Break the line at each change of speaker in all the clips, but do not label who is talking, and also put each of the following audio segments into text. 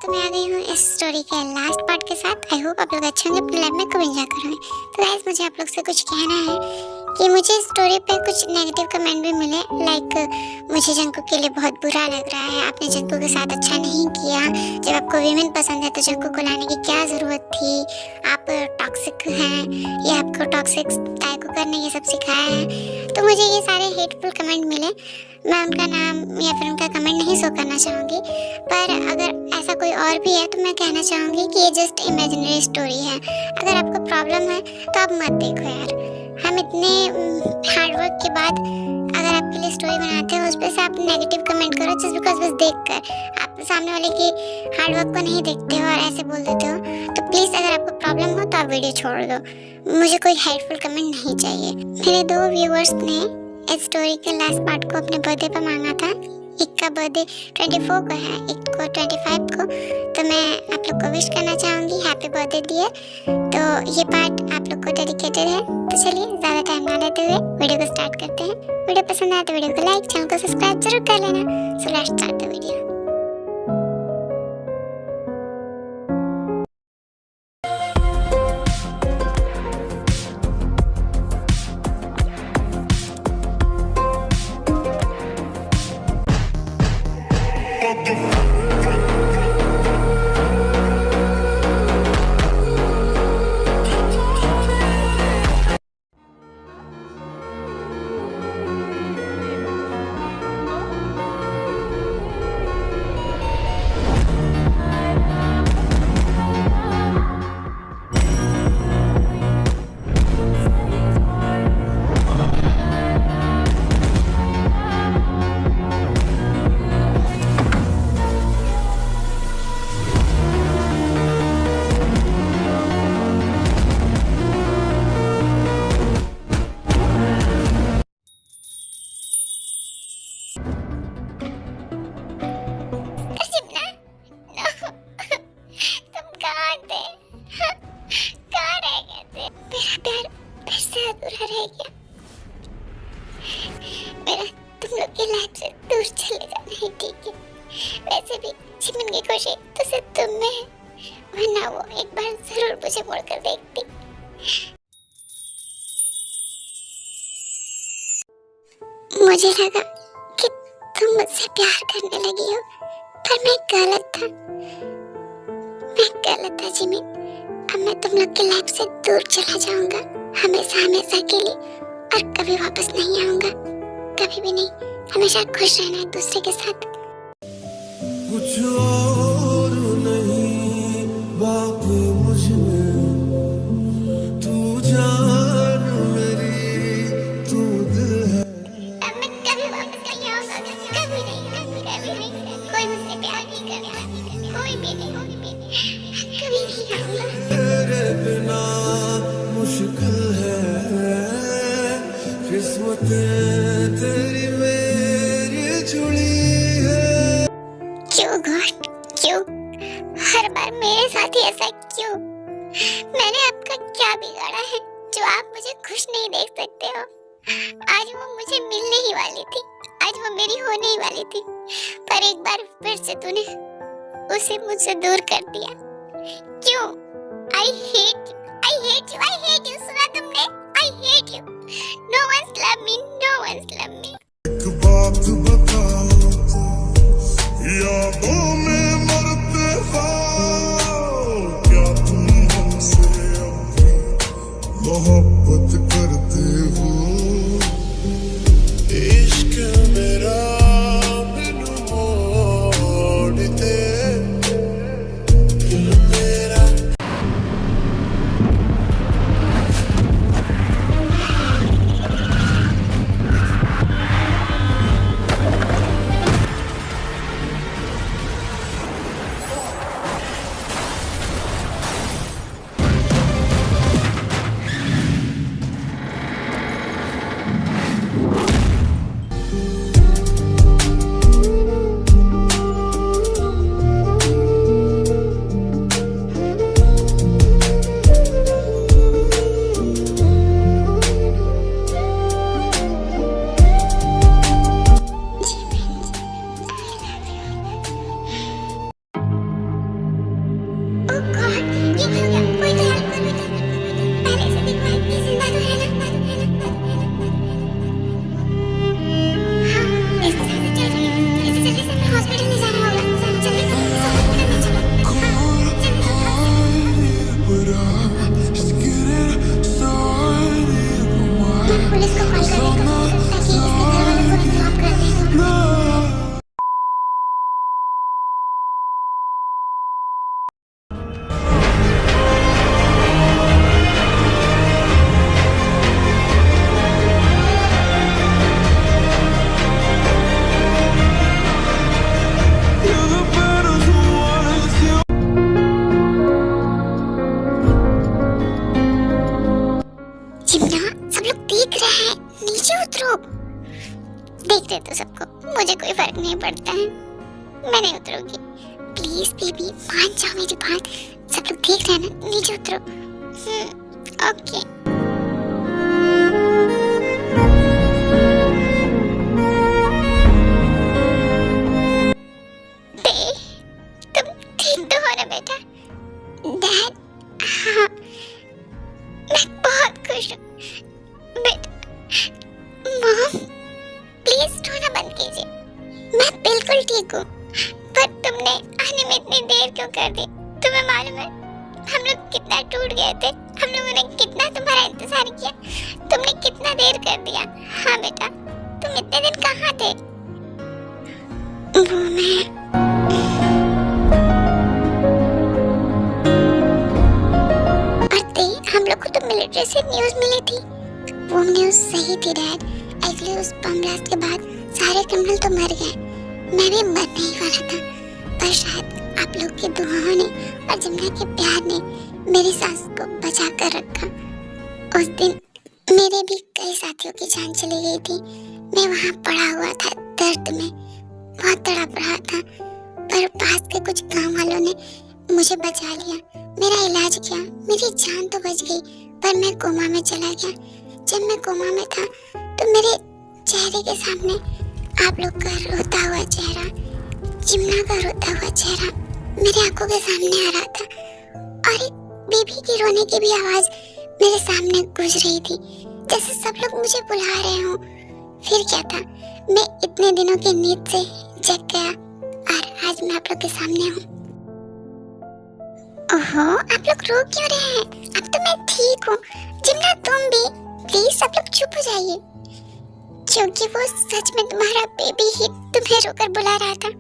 तो मैं आ गई हूँ इस स्टोरी के लास्ट पार्ट के साथ। आई होप आप लोग अच्छे होंगे, अपनी लाइफ में खूब एंजॉय करोगे। तो गाइस मुझे आप लोग से कुछ कहना है कि मुझे इस स्टोरी पे कुछ नेगेटिव कमेंट भी मिले। लाइक मुझे जंकू के लिए बहुत बुरा लग रहा है, आपने जंकू के साथ अच्छा नहीं किया। जब आपको वीमेन पसंद है तो जंकू को लाने की क्या ज़रूरत थी, आप टॉक्सिक हैं, ये आपको टॉक्सिक टाइप करने ये सब सिखाया है। तो मुझे ये सारे हेटफुल कमेंट मिले। मैं उनका नाम या फिर उनका कमेंट नहीं शो करना चाहूँगी, पर अगर ऐसा कोई और भी है तो मैं कहना चाहूँगी कि ये जस्ट इमेजिनरी स्टोरी है। अगर आपको प्रॉब्लम है तो आप मत देखो यार। हम इतने हार्डवर्क के बाद अगर आपके लिए स्टोरी बनाते हैं, उस पर से आप नेगेटिव कमेंट करो जस्ट बिकॉज बस देख कर आप सामने वाले की हार्डवर्क को नहीं देखते हो और ऐसे बोल देते हो। तो प्लीज़ अगर आपको प्रॉब्लम हो तो आप वीडियो छोड़ दो, मुझे कोई हेटफुल कमेंट नहीं चाहिए। मेरे 2 व्यूअर्स ने इस स्टोरी के लास्ट पार्ट को अपने बर्थडे पर मांगा था। एक का बर्थडे 24 को है, एक को 25 को। तो मैं आप लोग को विश करना चाहूँगी हैप्पी बर्थडे डियर। तो ये पार्ट आप लोग को डेडिकेटेड है। तो चलिए ज़्यादा टाइम ना लेते हुए वीडियो को स्टार्ट करते हैं। वीडियो पसंद आए तो वीडियो को लाइक, चैनल को सब्सक्राइब जरूर कर लेना। So let's start the video. मेरा तुम लोग की लाइफ से दूर चले जाना है, ठीक है? वैसे भी जिमिन की खुशी तो सिर्फ तुम में है, वरना वो एक बार जरूर मुझे मोड़कर देखती। मुझे लगा कि तुम मुझसे प्यार करने लगी हो, पर मैं गलत था जिमिन। अब मैं तुम लोग की लाइफ से दूर चला जाऊंगा, हमेशा हमेशा के लिए, और कभी वापस नहीं आऊंगा, कभी भी नहीं। हमेशा खुश रहना एक दूसरे के साथ।
कुछ और नहीं बाकी मुझमें, तू जान मेरी, तू दिल है।
अब मैं कभी वापस नहीं आऊंगा, कभी नहीं। कोई मुझसे प्यार नहीं करता, कोई भी नहीं, कभी नहीं आऊंगा।
तेरे बिना मुश्किल है, किस्मतें तेरी मेरी जुड़ी है।
क्यों गॉड, क्यों हर बार मेरे साथ ही ऐसा क्यों? मैंने आपका क्या बिगाड़ा है जो आप मुझे खुश नहीं देख सकते हो? आज वो मुझे मिलने ही वाली थी, आज वो मेरी होने ही वाली थी, पर एक बार फिर से तूने उसे मुझसे दूर कर दिया। क्यों? I hate you, सुना तुमने? I hate you. No one's love me.
एक बात बताओ, यादों में मरते हो क्या तुम हमसे अब भी मोहब्बत करते हो? इश्क मेरा बिन मोड़ दे, दिल मेरा।
ओह गॉड, ये क्या हो गया? कोई तो हेल्प कर बेटा। पहले से देखो ये जिंदा तो है ना? हाँ, इसको सांसें चल रही हैं। इसे जल्दी से हमें हॉस्पिटल ले जाना होगा। जल्दी से हॉस्पिटल में चलो। हाँ, जल्दी से।
but I just getting started.
मैं पुलिस को कॉल करने का ताकि इसके घर वालों को इन्फॉर्म कर दें। चिमना, सब लोग देख रहे हैं, नीचे उतरो। देख रहे तो सबको, मुझे कोई फर्क नहीं पड़ता है, मैं नहीं उतरूंगी। प्लीज बेबी मान जाओ मेरी बात, सब लोग देख रहे हैं ना, नीचे उतरो। ओके। तुम ठीक तो हो ना बेटा? डैड, हाँ मैं बहुत खुश हूँ बेटा। मॉम प्लीज रोना बंद कीजिए, मैं बिल्कुल ठीक हूँ। पर तुमने आने में इतनी देर क्यों कर दी? तुम्हें मालूम है हम लोग कितना टूट गए थे, हम लोगों ने कितना तुम्हारा इंतजार किया, तुमने कितना देर कर दिया। हाँ बेटा, तुम इतने दिन कहाँ थे? वो मैं हम लोग को तो मिलिट्री से न्यूज़ मिली थी। वो न्यूज़ सही थी डैड। एक्चुअली उस बम ब्लास्ट के बाद सारे क्रिमिनल तो मर गए, मैं भी मरने ही वाला था। पर शायद आप लोग की दुआओं ने और जिमना के प्यार ने मेरी सांस को बचा कर रखा। उस दिन मेरे भी कई साथियों की जान चली गई थी। मैं वहाँ पड़ा हुआ था दर्द में, बहुत तड़प रहा था, पर पास के कुछ गाँव वालों ने मुझे बचा लिया, मेरा इलाज किया, मेरी जान तो बच गई, पर मैं कोमा में चला गया। जब मैं कोमा में था तो मेरे चेहरे के सामने आप लोग का रोता हुआ चेहरा, जिमना का रोता हुआ चेहरा मेरी आंखों के सामने आ रहा था, और एक बेबी की रोने की भी आवाज मेरे सामने गूंज रही थी, जैसे सब लोग मुझे बुला रहे हों। फिर क्या था, मैं इतने दिनों की नींद से जग गया और आज मैं आप लोग के सामने हूँ। ओहो, आप लोग रो क्यों रहे हैं? अब तो मैं ठीक हूँ। जिमना तुम भी, प्लीज सब लोग चुप हो जाइए, क्योंकि वो सच में तुम्हारा बेबी ही तुम्हें रोकर बुला रहा था।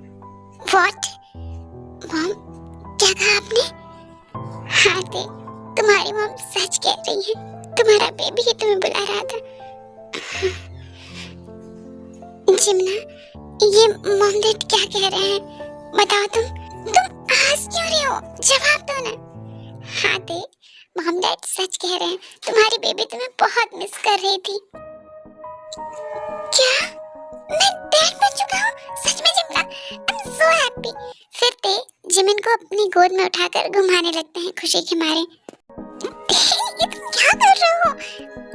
व्हाट? मॉम, क्या कहा आपने? हाँ दे, तुम्हारी मॉम सच कह रही है, तुम्हारा बेबी ही तुम्हें बुला रहा था। जिमना, ये मॉम डैड क्या कह रहे हैं? बताओ तुम हंस क्यों रहे हो? जवाब दो ना। हाँ दे, मॉम डैड सच कह रहे हैं, तुम्हारी बेबी तुम्हें बहुत मिस कर रही थी। क्या? मैं डैड बन चुका हूँ? सच में जिमना, आई एम सो हैप्पी। फिर दे जिमिन को अपनी गोद में उठाकर घुमाने लगते हैं खुशी के मारे। ये तुम क्या कर रहे हो?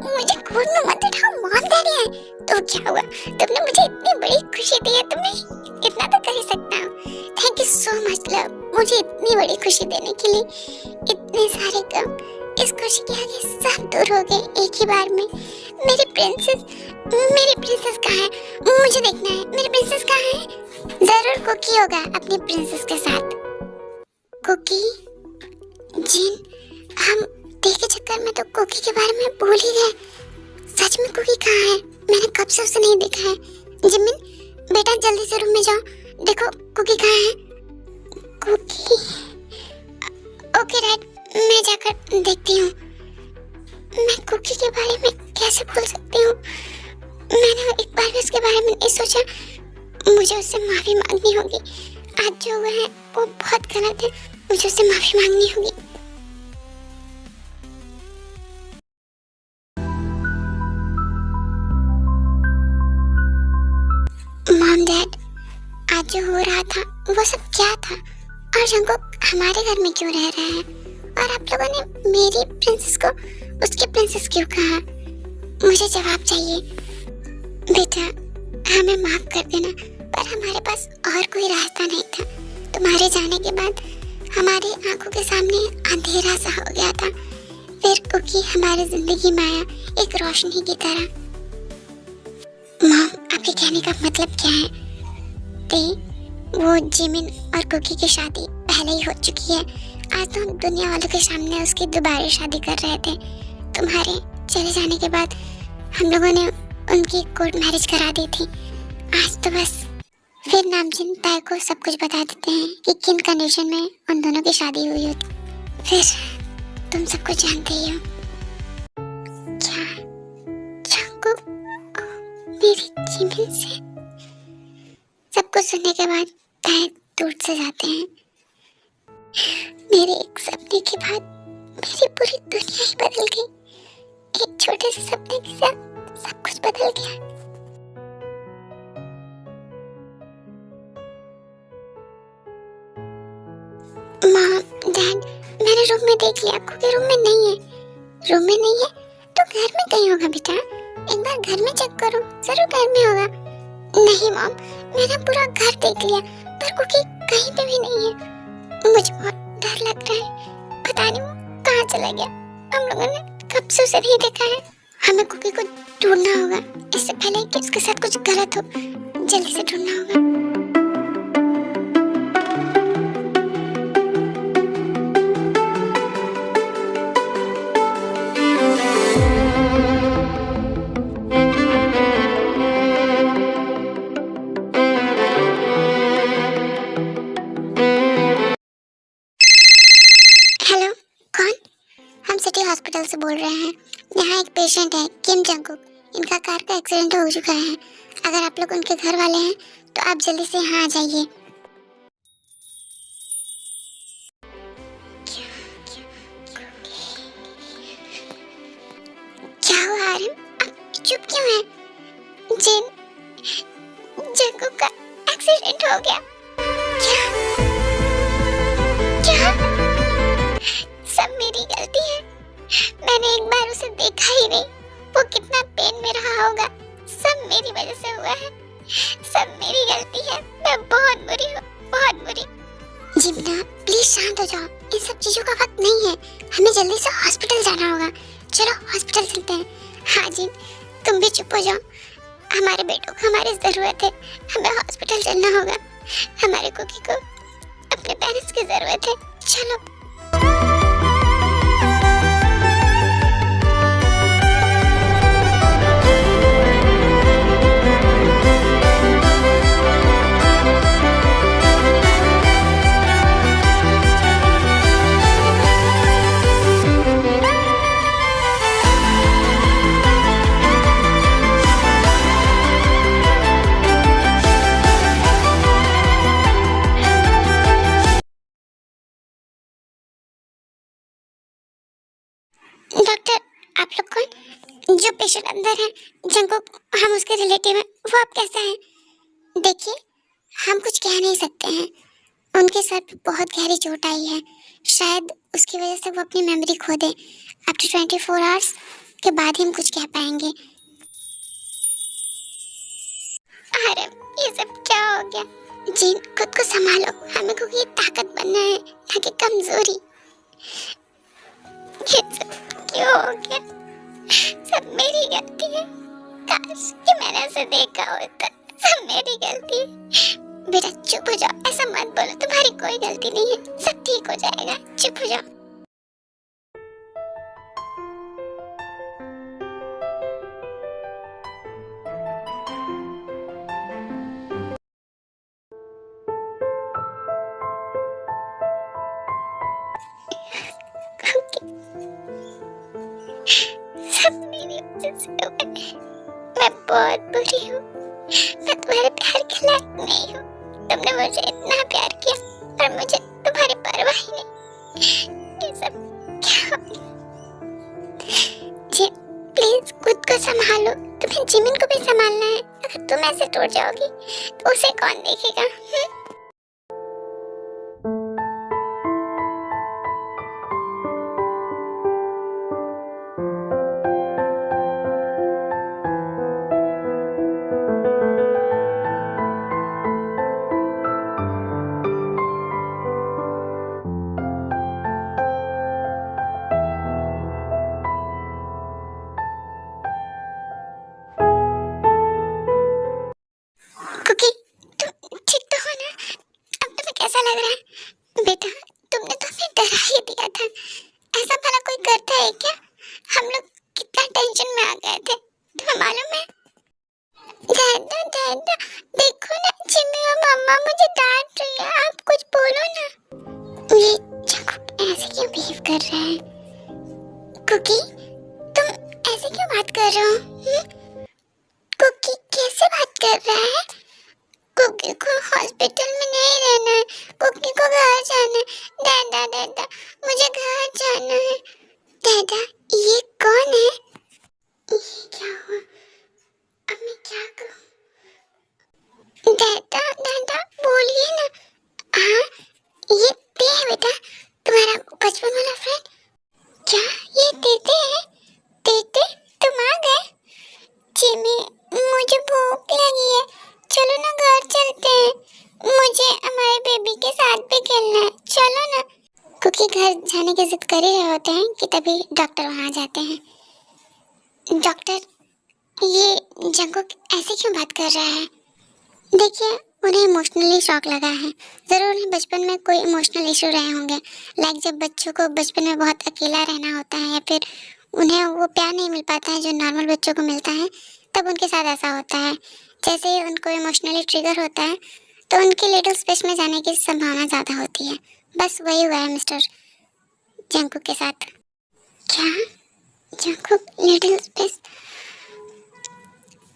मुझे गोद में मत उठाओ, मॉम डैडी है। तो क्या हुआ? तुमने मुझे इतनी बड़ी खुशी दी है, तुमने इतना तो कर ही सकता हूँ। Thank you so much love, मुझे इतनी बड़ी खुशी देने के लिए। इतने सारे गम, इस खुशी के आगे सब दूर हो गए एक ही बार में। मेरी प्रिंसेस कहाँ है? मुझे देखना है, मेरी प्रिंसेस कहाँ है? जरूर कुकी होगा अपनी प्रिंसेस के साथ। कुकी? जिन, हम डे के चक्कर में तो कुकी के बारे में भूल ही गए। सच में कुकी कहाँ है? मैंने कब से उसे नहीं देखा है। जिमिन बेटा जल्दी से रूम में जाओ, देखो कुकी कहाँ है। कुकी? ओके डैड, मैं जाकर देखती हूँ। मैं कुकी के बारे में कैसे भूल सकती हूँ? मैंने एक बार भी उसके बारे में नहीं सोचा। मुझे उससे माफी मांगनी होगी। आज जो हुआ है वो बहुत गलत है, मुझे उससे माफी मांगनी होगी। मॉम डैड, आज जो हो रहा था वो सब क्या था, और जंगकुक हमारे घर में क्यों रह रहे हैं, और आप लोगों ने मेरी प्रिंसेस को उसकी प्रिंसेस क्यों कहा? मुझे जवाब चाहिए। बेटा हमें माफ कर देना, पर हमारे पास और कोई रास्ता नहीं था। तुम्हारे जाने के बाद हमारी आंखों के सामने अंधेरा सा हो गया था। फिर कुकी हमारी जिंदगी में आया, एक रोशनी की तरह। मॉम, आपके कहने का मतलब क्या है? वो जिमिन और कुकी की शादी पहले ही हो चुकी है। आज तो हम दुनिया वालों के सामने उसकी दोबारा शादी कर रहे थे। तुम्हारे चले जाने के बाद हम लोगों ने उनकी कोर्ट मैरिज करा दी थी। आज तो बस फिर नामजिन ताई को सब कुछ बता देते हैं कि किन कंडीशन में उन दोनों की शादी हुई होती। फिर तुम सब कुछ जानते ही हो। क्या जंगकुक मेरी जिमिन से? सब कुछ सुनने के बाद ताई दूर से जाते हैं। मेरे एक सपने के बाद मेरी पूरी दुनिया ही बदल गई। एक छोटे से सपने के साथ सब कुछ बदल गया। मॉम, डैड, मैंने रूम में देख लिया, कुकी रूम में नहीं है। रूम में नहीं है तो घर में कहीं होगा बेटा। एक बार घर में चेक करो, जरूर घर में होगा। नहीं मॉम, मैंने पूरा घर देख लिया पर कुकी कहीं पे भी नहीं है। मुझे बहुत डर लग रहा है, पता नहीं वो कहाँ चला गया। हम लोगों ने कब से उसे नहीं देखा है। हमें कुकी को ढूंढना होगा, इससे पहले कि उसके साथ कुछ गलत हो। जल्दी से ढूंढना होगा। हेलो, कौन? हम सिटी हॉस्पिटल से बोल रहे हैं। यहाँ एक पेशेंट है, किम जंगकुक। इनका कार का एक्सीडेंट हो चुका है। अगर आप लोग उनके घर वाले हैं तो आप जल्दी से यहाँ आ जाइए। क्या हुआ आर्यन? आप चुप क्यों हैं? जिन जंगकुक का एक्सीडेंट हो गया। क्या? क्या? सब मेरी गलती है। मैंने एक बार उसे देखा ही नहीं। वो कितना पेन में रहा होगा। सब मेरी वजह से हुआ है। सब मेरी गलती है। मैं बहुत बुरी हूँ, बहुत बुरी। जिम्ना, प्लीज शांत हो जाओ। इन सब चीजों का वक्त नहीं है। हमें जल्दी से हॉस्पिटल जाना होगा। चलो हॉस्पिटल चलते हैं। हाँ जिन, तुम भी चुप हो जाओ। हमारे बेटों को हमारी जरूरत है। हमें हॉस्पिटल चलना होगा। हमारे कुकी को अपने पेरेंट्स की जरूरत है। चलो। डॉक्टर, आप लोग कौन? जो पेशेंट अंदर है जंगकुक, हम उसके रिलेटिव हैं। वो आप कैसा है? देखिए, हम कुछ कह नहीं सकते हैं। उनके सर पे बहुत गहरी चोट आई है। शायद उसकी वजह से वो अपनी मेमोरी खो दे। आफ्टर 24 आवर्स के बाद ही हम कुछ कह पाएंगे। अरे ये सब क्या हो गया? जीन, खुद को संभालो। हमें को ये ताकत बनना है, ना कि कमजोरी। ये सब क्यों हो गया? सब मेरी गलती है। काश कि मैंने उसे देखा होता। सब मेरी गलती है। बेटा चुप हो जाओ, ऐसा मत बोलो। तुम्हारी कोई गलती नहीं है। सब ठीक हो जाएगा। चुप हो जाओ। सब मेरी वजह से हुआ है। मैं बहुत बुरी हूँ। मैं तुम्हारे प्यार के लायक नहीं हूँ। तुमने मुझे इतना प्यार किया और मुझे तुम्हारी परवाह ही नहीं। ये सब क्या हो गया? जी प्लीज खुद को संभालो। तुम्हें जिमिन को भी संभालना है। अगर तुम ऐसे टूट जाओगी तो उसे कौन देखेगा? बेटा तुमने तो हमें डरा ही दिया था। ऐसा भला कोई करता है क्या? हम लोग कितना टेंशन में आ गए थे, तुम्हें मालूम है? दादा दादा देखो ना, जिम्मी और मम्मा मुझे डांट रही है, आप कुछ बोलो ना। ये जंकुक ऐसे क्यों बिहेव कर रहा है? कुकी तुम ऐसे क्यों बात कर रहे हो? कुकी कैसे बात कर रहा है? कुकी को हॉस्पिटल में नहीं रहना है, कुकी को घर जाना है। दादा दादा मुझे घर जाना है। दादा ये कौन है? ये क्या हुआ? अब मैं क्या करूं? दादा दादा बोलिए ना। हाँ ये ते है बेटा, तुम्हारा बचपन वाला फ्रेंड। क्या ये तेते है? तेते तुम आ गए? जिमी मुझे भूख लगी है, चलो ना घर चलते हैं, मुझे हमारे बेबी के साथ भी खेलना है, चलो ना। क्योंकि घर जाने की जिद कर ही रहे होते हैं कि तभी डॉक्टर वहाँ जाते हैं। डॉक्टर ये जंकुक ऐसे क्यों बात कर रहा है? देखिए उन्हें इमोशनली शॉक लगा है, ज़रूर उन्हें बचपन में कोई इमोशनल इशू रहे होंगे। लाइक जब बच्चों को बचपन में बहुत अकेला रहना होता है या फिर उन्हें वो प्यार नहीं मिल पाता है जो नॉर्मल बच्चों को मिलता है, तब उनके साथ ऐसा होता है। जैसे ही उनको इमोशनली ट्रिगर होता है तो उनके लिटिल स्पेस में जाने की संभावना ज़्यादा होती है। बस वही हुआ है मिस्टर जंकुक के साथ। क्या Jungkook little space?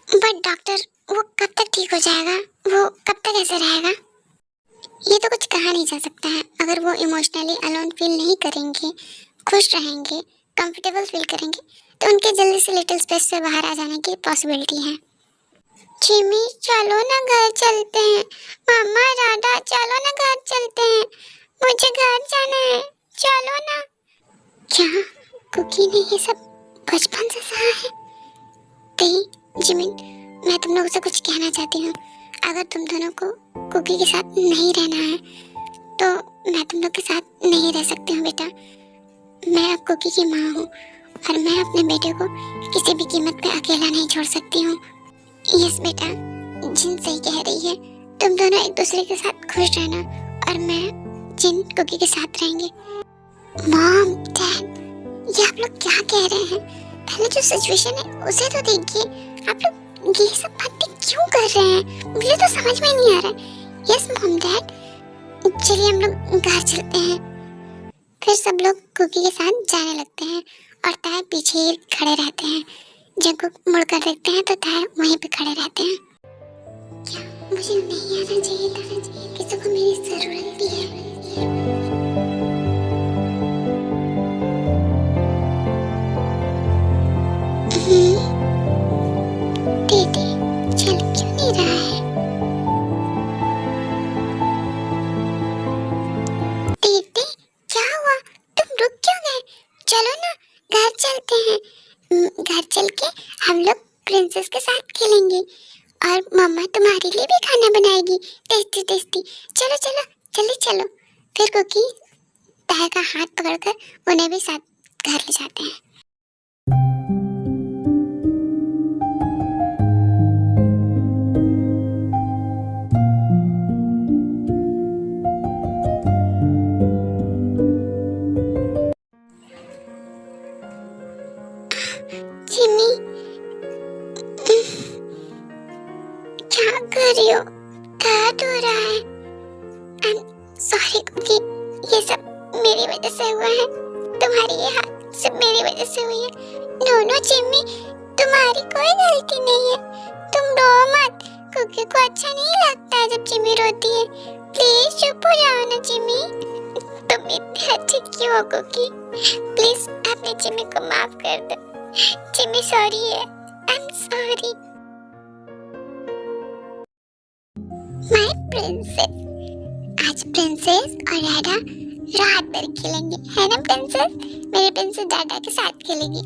But doctor वो कब तक ठीक हो जाएगा? वो कब तक ऐसे रहेगा? ये तो कुछ कहा नहीं जा सकता है। अगर वो इमोशनली अलोन फील नहीं करेंगे, खुश रहेंगे, कंफर्टेबल फील करेंगे, तो उनके जल्दी से लिटिल स्पेस से बाहर आ जाने की पॉसिबिलिटी है। जिमी चलो ना घर चलते हैं, मम्मा दादा चलो ना घर चलते हैं, मुझे घर जाना है, चलो ना। क्या कुकी ने ये सब बचपन से सहा है? कहीं जिमिन मैं तुम लोगों से कुछ कहना चाहती हूँ। अगर तुम दोनों को कुकी के साथ नहीं रहना है तो मैं तुम लोग के साथ नहीं रह सकती हूँ बेटा। मैं अब कुकी की माँ हूँ और मैं अपने बेटे को किसी भी कीमत पे अकेला नहीं छोड़ सकती हूँ। यस बेटा, जिन सही कह रही है, तुम दोनों एक दूसरे के साथ खुश रहना और मैं जिन कुकी के साथ रहेंगे। मॉम डैड ये आप लोग क्या कह रहे हैं? पहले जो सिचुएशन है उसे तो देखिए, आप लोग ये सब बातें क्यों कर रहे हैं? मुझे तो समझ में नहीं आ रहा है। यस मॉम डैड चलिए हम लोग घर चलते हैं। फिर सब लोग कुकी के साथ जाने लगते हैं और ताया पीछे ही खड़े रहते हैं। जब मुड़ कर देखते हैं तो ताया वहीं पे खड़े रहते हैं। क्या मुझे नहीं आना चाहिए था? किसी को मेरी जरूरत भी है। दीदी चल क्यों नहीं रहा है? दीदी क्या हुआ? तुम रुक क्यों गए? चलो ना घर चलते हैं। घर चल के हम लोग प्रिंसेस के साथ खेलेंगे और मम्मा तुम्हारे लिए भी खाना बनाएगी टेस्टी टेस्टी। चलो चलो जल्दी चलो। फिर कुकी ताया का हाथ पकड़कर उन्हें भी साथ घर ले जाते हैं। जिमी क्या कर रही हो? दर्द हो रहा है। आई एम सॉरी कुकी, ये सब मेरी वजह से हुआ है। तुम्हारी ये हाथ सब मेरी वजह से हुई है। नो नो जिमी तुम्हारी कोई गलती नहीं है। तुम रो मत। कुकी को अच्छा नहीं लगता है जब जिमी रोती है। प्लीज चुप हो जाओ ना जिमी। तुम इतनी अच्छी क्यों हो कुकी? प्लीज अपने जिमी को माफ कर दो। जिमी सॉरी है। आई एम सॉरी माय प्रिंसेस। आज प्रिंसेस और डाडा रात भर खेलेंगे, है ना प्रिंसेस? मेरे प्रिंसेस डाडा के साथ खेलेगी।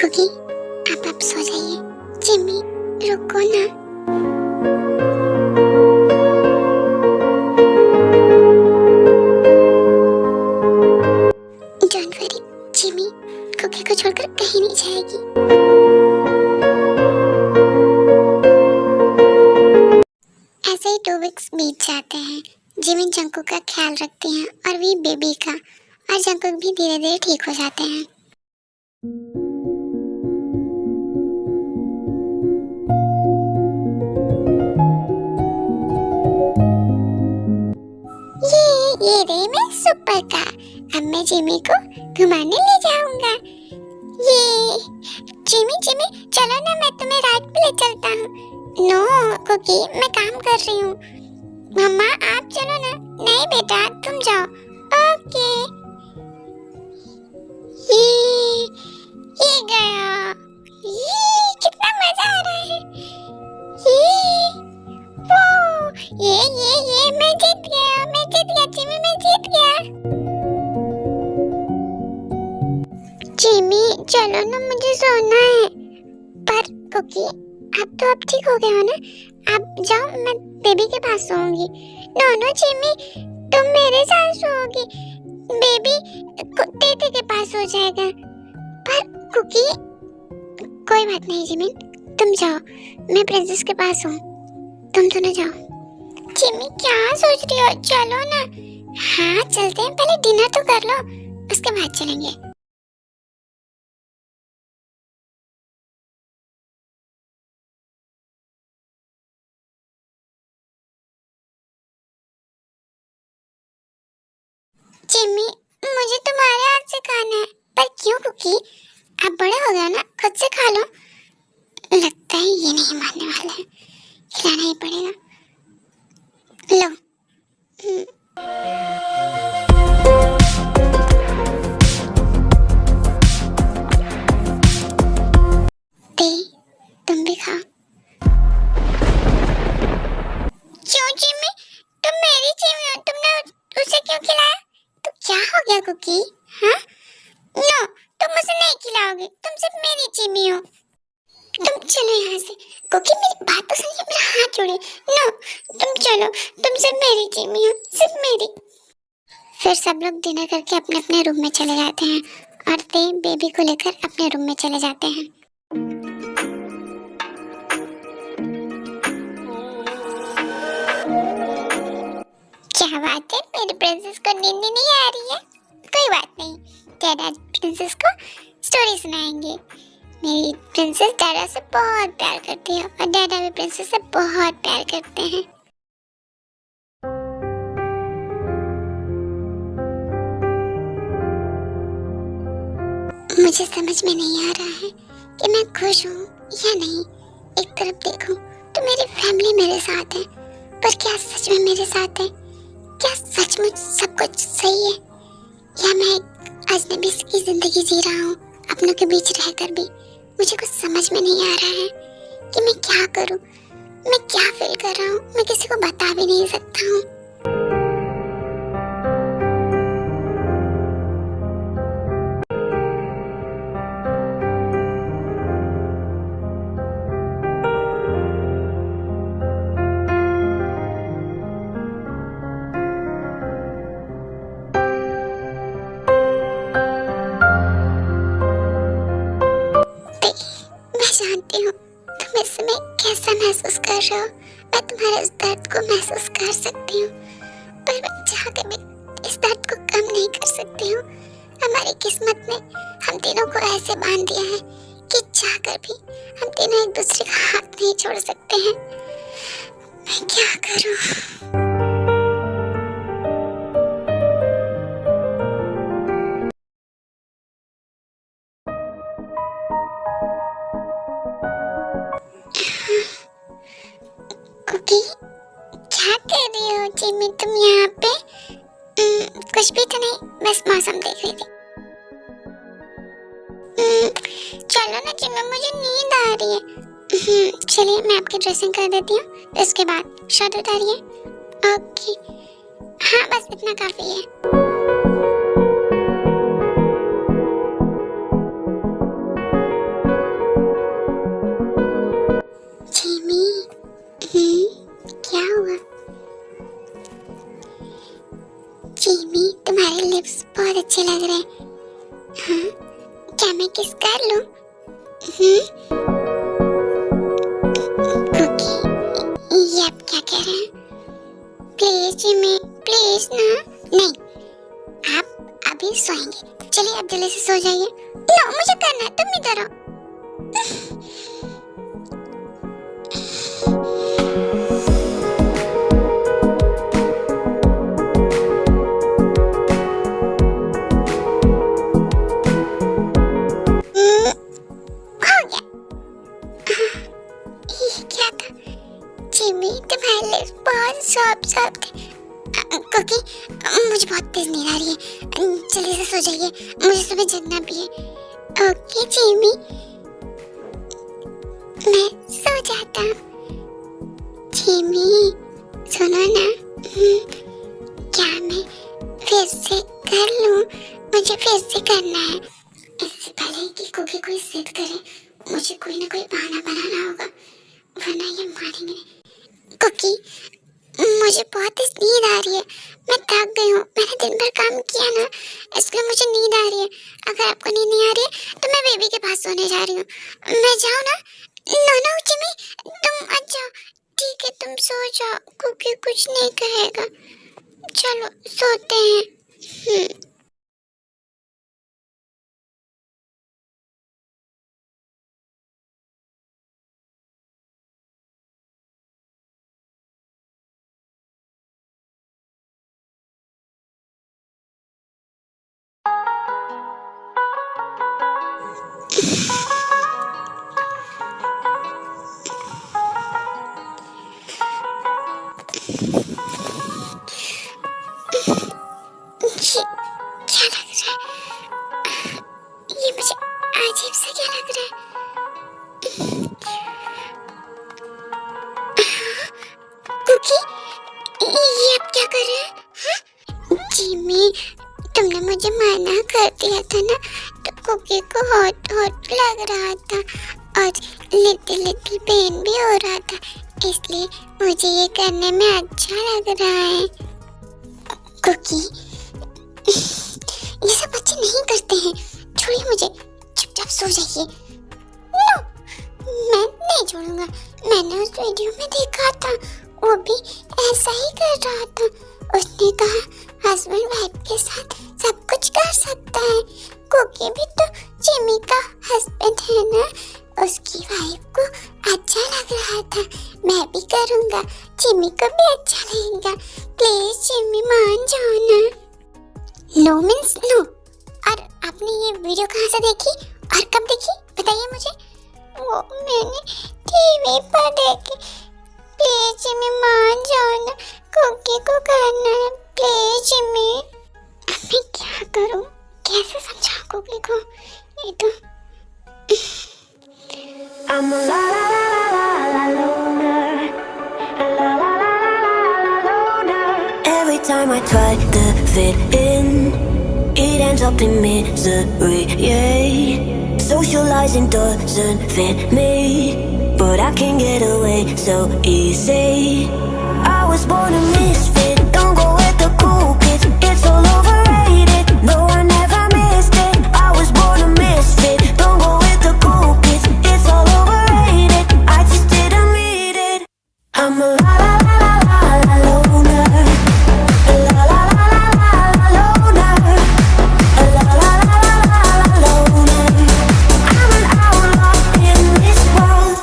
कुकी आप सो जाइए। जिमी रुको ना। डोंट वरी जिमी कुकी को छोड़कर कहीं नहीं जाएगी। वीक्स बीत जाते हैं। जिमिन जंगकुक का ख्याल रखती हैं और वी बेबी का, और जंगकुक भी धीरे धीरे ठीक हो जाते हैं। ये रही मैं सुपर कार। अब मैं जिमी को घुमाने ले जाऊंगा। ये जिमी चलो ना, मैं तुम्हें राइड पे ले चलता हूँ। नो कुकी, मैं काम कर रही हूँ। मम्मा आप चलो ना। नहीं बेटा तुम जाओ। ओके। ये गया। ये कितना मजा आ रहा है। ये मैं जीत गया जिमी, मैं जीत गया। जिमी चलो ना, मुझे सोना है। पर कुकी अब तो अब ठीक हो गया हो ना, आप जाओ, मैं बेबी के पास सोऊंगी। नो जिमी, तुम मेरे साथ सोओगी, बेबी कुत्ते के पास हो जाएगा। पर कुकी कोई बात नहीं जिमी, तुम जाओ, मैं प्रिंसेस के पास हूँ, तुम दोनों जाओ। जिमी क्या सोच रही हो, चलो ना। हाँ चलते हैं, पहले डिनर तो कर लो, उसके बाद चलेंगे। जिमी मुझे तुम्हारे हाथ से खाना है। पर क्यों कुकी, आप बड़े हो गए ना, खुद से खा लो। लगता है ये नहीं मानने वाला है, खिलाना ही पड़ेगा। लो। दे, तुम भी खाओ। क्यों जिमी, तुम मेरी जिमी हो, तुमने उसे क्यों खिलाया? तो क्या हो गया कुकी? हाँ? नो, तुम उसे नहीं खिलाओगे, तुम सिर्फ मेरी जिमी हो। तुम चलो यहाँ से। कुकी मेरी बात तो सुनिए, मेरा हाथ छोड़िए। नो, तुम चलो, तुम सिर्फ मेरी जिमी हो, सिर्फ मेरी। फिर सब लोग डिनर करके अपने अपने रूम में चले जाते हैं और ते बेबी को लेकर अपने रूम में चले जाते हैं। क्या बात है, मेरी प्रिंसेस को नींद नहीं आ रही है? कोई बात नहीं, डैडा प्रिंसेस को स्टोरी सुनाएंगे। मेरी प्रिंसेस डैडा से बहुत प्यार करती है और डैडा भी प्रिंसेस से बहुत प्यार करते हैं। मुझे समझ में नहीं आ रहा है कि मैं खुश हूँ या नहीं। एक तरफ देखूं तो मेरी फैमिली मेरे साथ है, पर क्या सच में मेरे साथ है? क्या सचमुच सब कुछ सही है, या मैं एक अजनबी की जिंदगी जी रहा हूँ अपनों के बीच रहकर भी? मुझे कुछ समझ में नहीं आ रहा है कि मैं क्या करूँ, मैं क्या फील कर रहा हूँ, मैं किसी को बता भी नहीं सकता हूँ। जानती हूँ तुम इस समय कैसा महसूस कर रहे हो, मैं तुम्हारे इस दर्द को महसूस कर सकती हूँ, पर मैं चाहकर भी इस दर्द को कम नहीं कर सकती हूँ। हमारी किस्मत ने हम तीनों को ऐसे बांध दिया है कि चाहकर भी हम तीनों एक दूसरे का हाथ नहीं छोड़ सकते हैं। मैं क्या करूँ? कुकी क्या कर रही हो जिमी तुम यहाँ पे? कुछ भी तो नहीं, बस मौसम देख रही थी। चलो ना जिमी, मुझे नींद आ रही है। चलिए मैं आपकी ड्रेसिंग कर देती हूँ, इसके बाद शर्ट उतारिए। ओके, हाँ बस इतना काफी है। क्या हुआ? जिमी तुम्हारे लिप्स बहुत अच्छे लग रहे हैं। हाँ, क्या मैं किस कर लूं? कुकी, ये आप क्या कह रहे हैं? सो जाइए। नो, मुझे करना है, तुम इधर आओ। हो गया। ये क्या था? जिमी, तुम्हारे लिप्स बहुत सॉफ्ट थे। क्योंकि मुझे बहुत तेज नींद आ रही है, जल्दी से सो जाइए, मुझे सुबह जगना भी है। ओके जिमी, मैं सो जाता हूँ। जिमी सुनो ना, क्या मैं फिर से कर लूँ? मुझे फिर से करना है। इससे पहले कि कुकी कोई जिद करे, मुझे कोई ना कोई बहाना बनाना होगा, वरना ये मानेंगे नहीं। कुकी, मुझे बहुत नींद आ रही है, मैं थक गई हूँ, मैंने दिन भर काम किया ना, इसलिए मुझे नींद आ रही है। अगर आपको नींद नहीं आ रही है तो मैं बेबी के पास सोने जा रही हूँ। मैं जाऊँ ना? नो नो जिमी, तुम मत जाओ। ठीक है, तुम सो जाओ, क्योंकि कुछ नहीं कहेगा। चलो सोते हैं। ये क्या लग रहा है? ये मुझे अजीब सा क्या लग रहा है? कुकी, ये आप क्या कर रहे हैं? हाँ? जिमी, तुमने मुझे मना कर दिया था ना, तो कुकी को हॉट हॉट लग रहा था और लिटिल लिटिल पेन भी हो रहा था, इसलिए मुझे ये करने में अच्छा लग रहा है। कुकी, ये सब बच्चे नहीं करते हैं, छोड़िए मुझे, चुपचाप सो जाइए। नो, मैं नहीं छोड़ूंगा। मैंने उस वीडियो में देखा था, वो भी ऐसा ही कर रहा था। उसने कहा हस्बैंड वाइफ के साथ सब कुछ कर सकता है। कुकी भी तो जिमी का हस्बैंड है ना, उसकी वाइफ को अच्छा लग रहा था। मैं भी करूंगा, जिमी को भी अच्छा लगेगा। प्लीज जिमी मान जाओ ना। No means no. और आपने ये वीडियो कहाँ से देखी और कब देखी, बताइए मुझे। वो मैंने टीवी पर देखी। प्लीज जिमी मान जाओ ना, कुकी को करना है, प्लीज जिमी। अब मैं क्या करूं, कैसे समझाऊं कुकी को? ये तो
I'm a la la la la la loner, a la la la la la loner. Every time I try to fit in, it ends up in misery. Yeah, socializing doesn't fit me, but I can get away so easy. I was born a misfit, don't go with the cool kids. It's all overrated. No, I never missed it. I was born a misfit, don't go with the cool kids. It's all overrated. I just didn't meet it. I'm a la la la la la loner, a la la la la la loner, a la la la la la loner. I'm an outlaw in this world.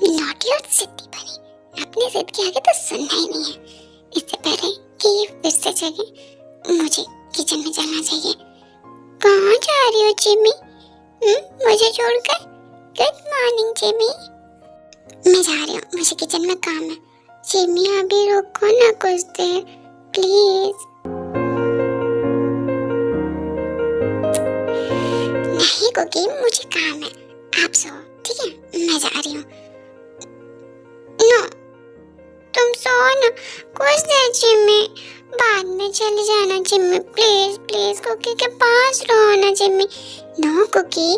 लौटी और जिद्दी बनी, अपनी जिद के आगे तो सुनना ही नहीं है। इससे पहले कि ये फिर से जगे, मुझे किचन में जाना चाहिए। कहाँ जा रही हो जिमी? मुझे छोड़कर? Good morning Jimmy. मैं जा रही हूँ, मुझे किचन में काम है। जिमी अभी रुको ना कुछ देर, प्लीज। नहीं कुकी, मुझे काम है, आप सो, ठीक है? मैं जा रही हूँ। नो, तुम सो ना, कुछ देर जिम्मी, बाद में चले जाना जिम्मी, प्लीज प्लीज कुकी के पास रहो ना जिम्मी। नो कुकी,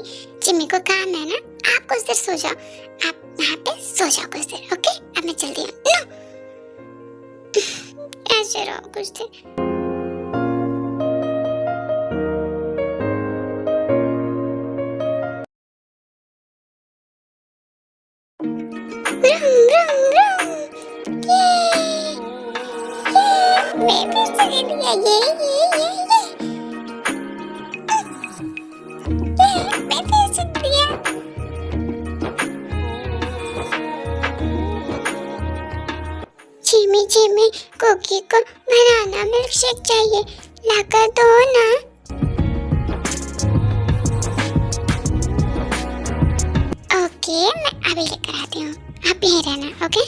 जिम्मी को काम है ना, आप कुछ देर सो जाओ, आप यहाँ पे सो जाओ कुछ देर, ओके? अब मैं चलती हूँ। नो, ऐसे रहो कुछ देर। ब्रूम ब्रूम ब्रूम, ये मैं फिर से जीत गया, मैं फिर से जीत गया। जिमी जिमी, कुकी को बनाना मिल्क शेक चाहिए, लाकर दो ना। ओके, मैं अभी लेकर आती हूँ, आप यहीं रहना, ओके?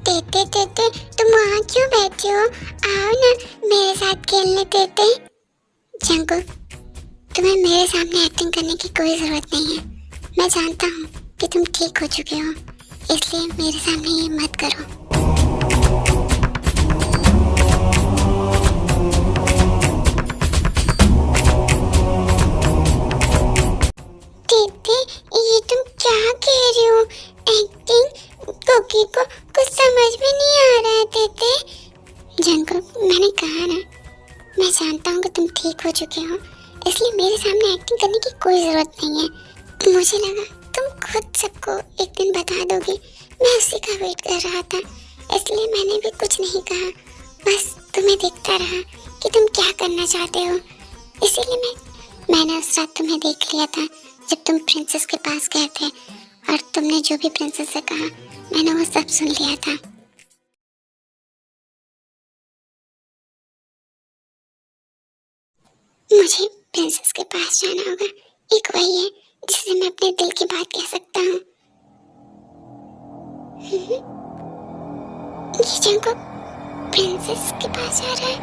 तेते तेते, तुम वहाँ क्यों बैठे हो? आओ ना मेरे साथ खेलने तेते। जंकुक, तुम्हें मेरे सामने एक्टिंग करने की कोई जरूरत नहीं है। मैं जानता हूँ कि तुम ठीक हो चुके हो, इसलिए मेरे सामने ये मत करो। तेते, ये तुम क्या कह रही हो? एक्टिंग? कुकी को कुछ समझ में नहीं आ रहा है तेते। जंकुक, मैंने कहा ना, मैं जानता हूँ कि तुम ठीक हो चुके हो, इसलिए मेरे सामने एक्टिंग करने की कोई जरूरत नहीं है। मुझे लगा तुम खुद सबको एक दिन बता दोगे, मैं उसी का वेट कर रहा था, इसलिए मैंने भी कुछ नहीं कहा, बस तुम्हें देखता रहा कि तुम क्या करना चाहते हो। इसीलिए मैंने उस रात तुम्हें देख लिया था जब तुम प्रिंसेस के पास गए थे, और तुमने जो भी प्रिंसेस से कहा मैंने वो सब सुन लिया था। मुझे प्रिंसेस के पास जाना होगा, एक वही है जिससे मैं अपने दिल की बात कह सकता हूँ। ये जंकुक प्रिंसेस के पास जा रहा है,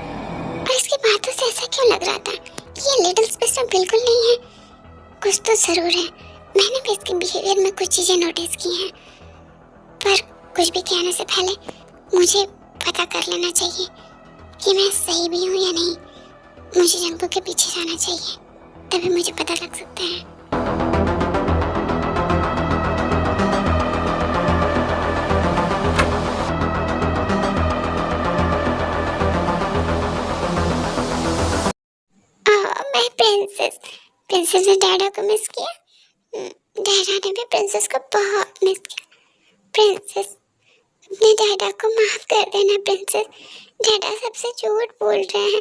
और इसकी बातों से ऐसा क्यों लग रहा था कि ये लिटिल स्पेस में बिल्कुल नहीं है। कुछ तो जरूर है, मैंने भी इसके बिहेवियर में कुछ चीजें नोटिस की हैं, पर कुछ भी कहने से पहले मुझे पता कर लेना चाहिए कि मैं सही भी हूँ या नहीं। मुझे जंकुक के पीछे जाना चाहिए, तभी मुझे पता लग सकता है। मैं प्रिंसेस ने डैडा को मिस किया, डैडा ने भी प्रिंसेस को बहुत मिस किया। प्रिंसेस, अपने डैडा को माफ कर देना प्रिंसेस, डैडा सबसे झूठ बोल रहे हैं,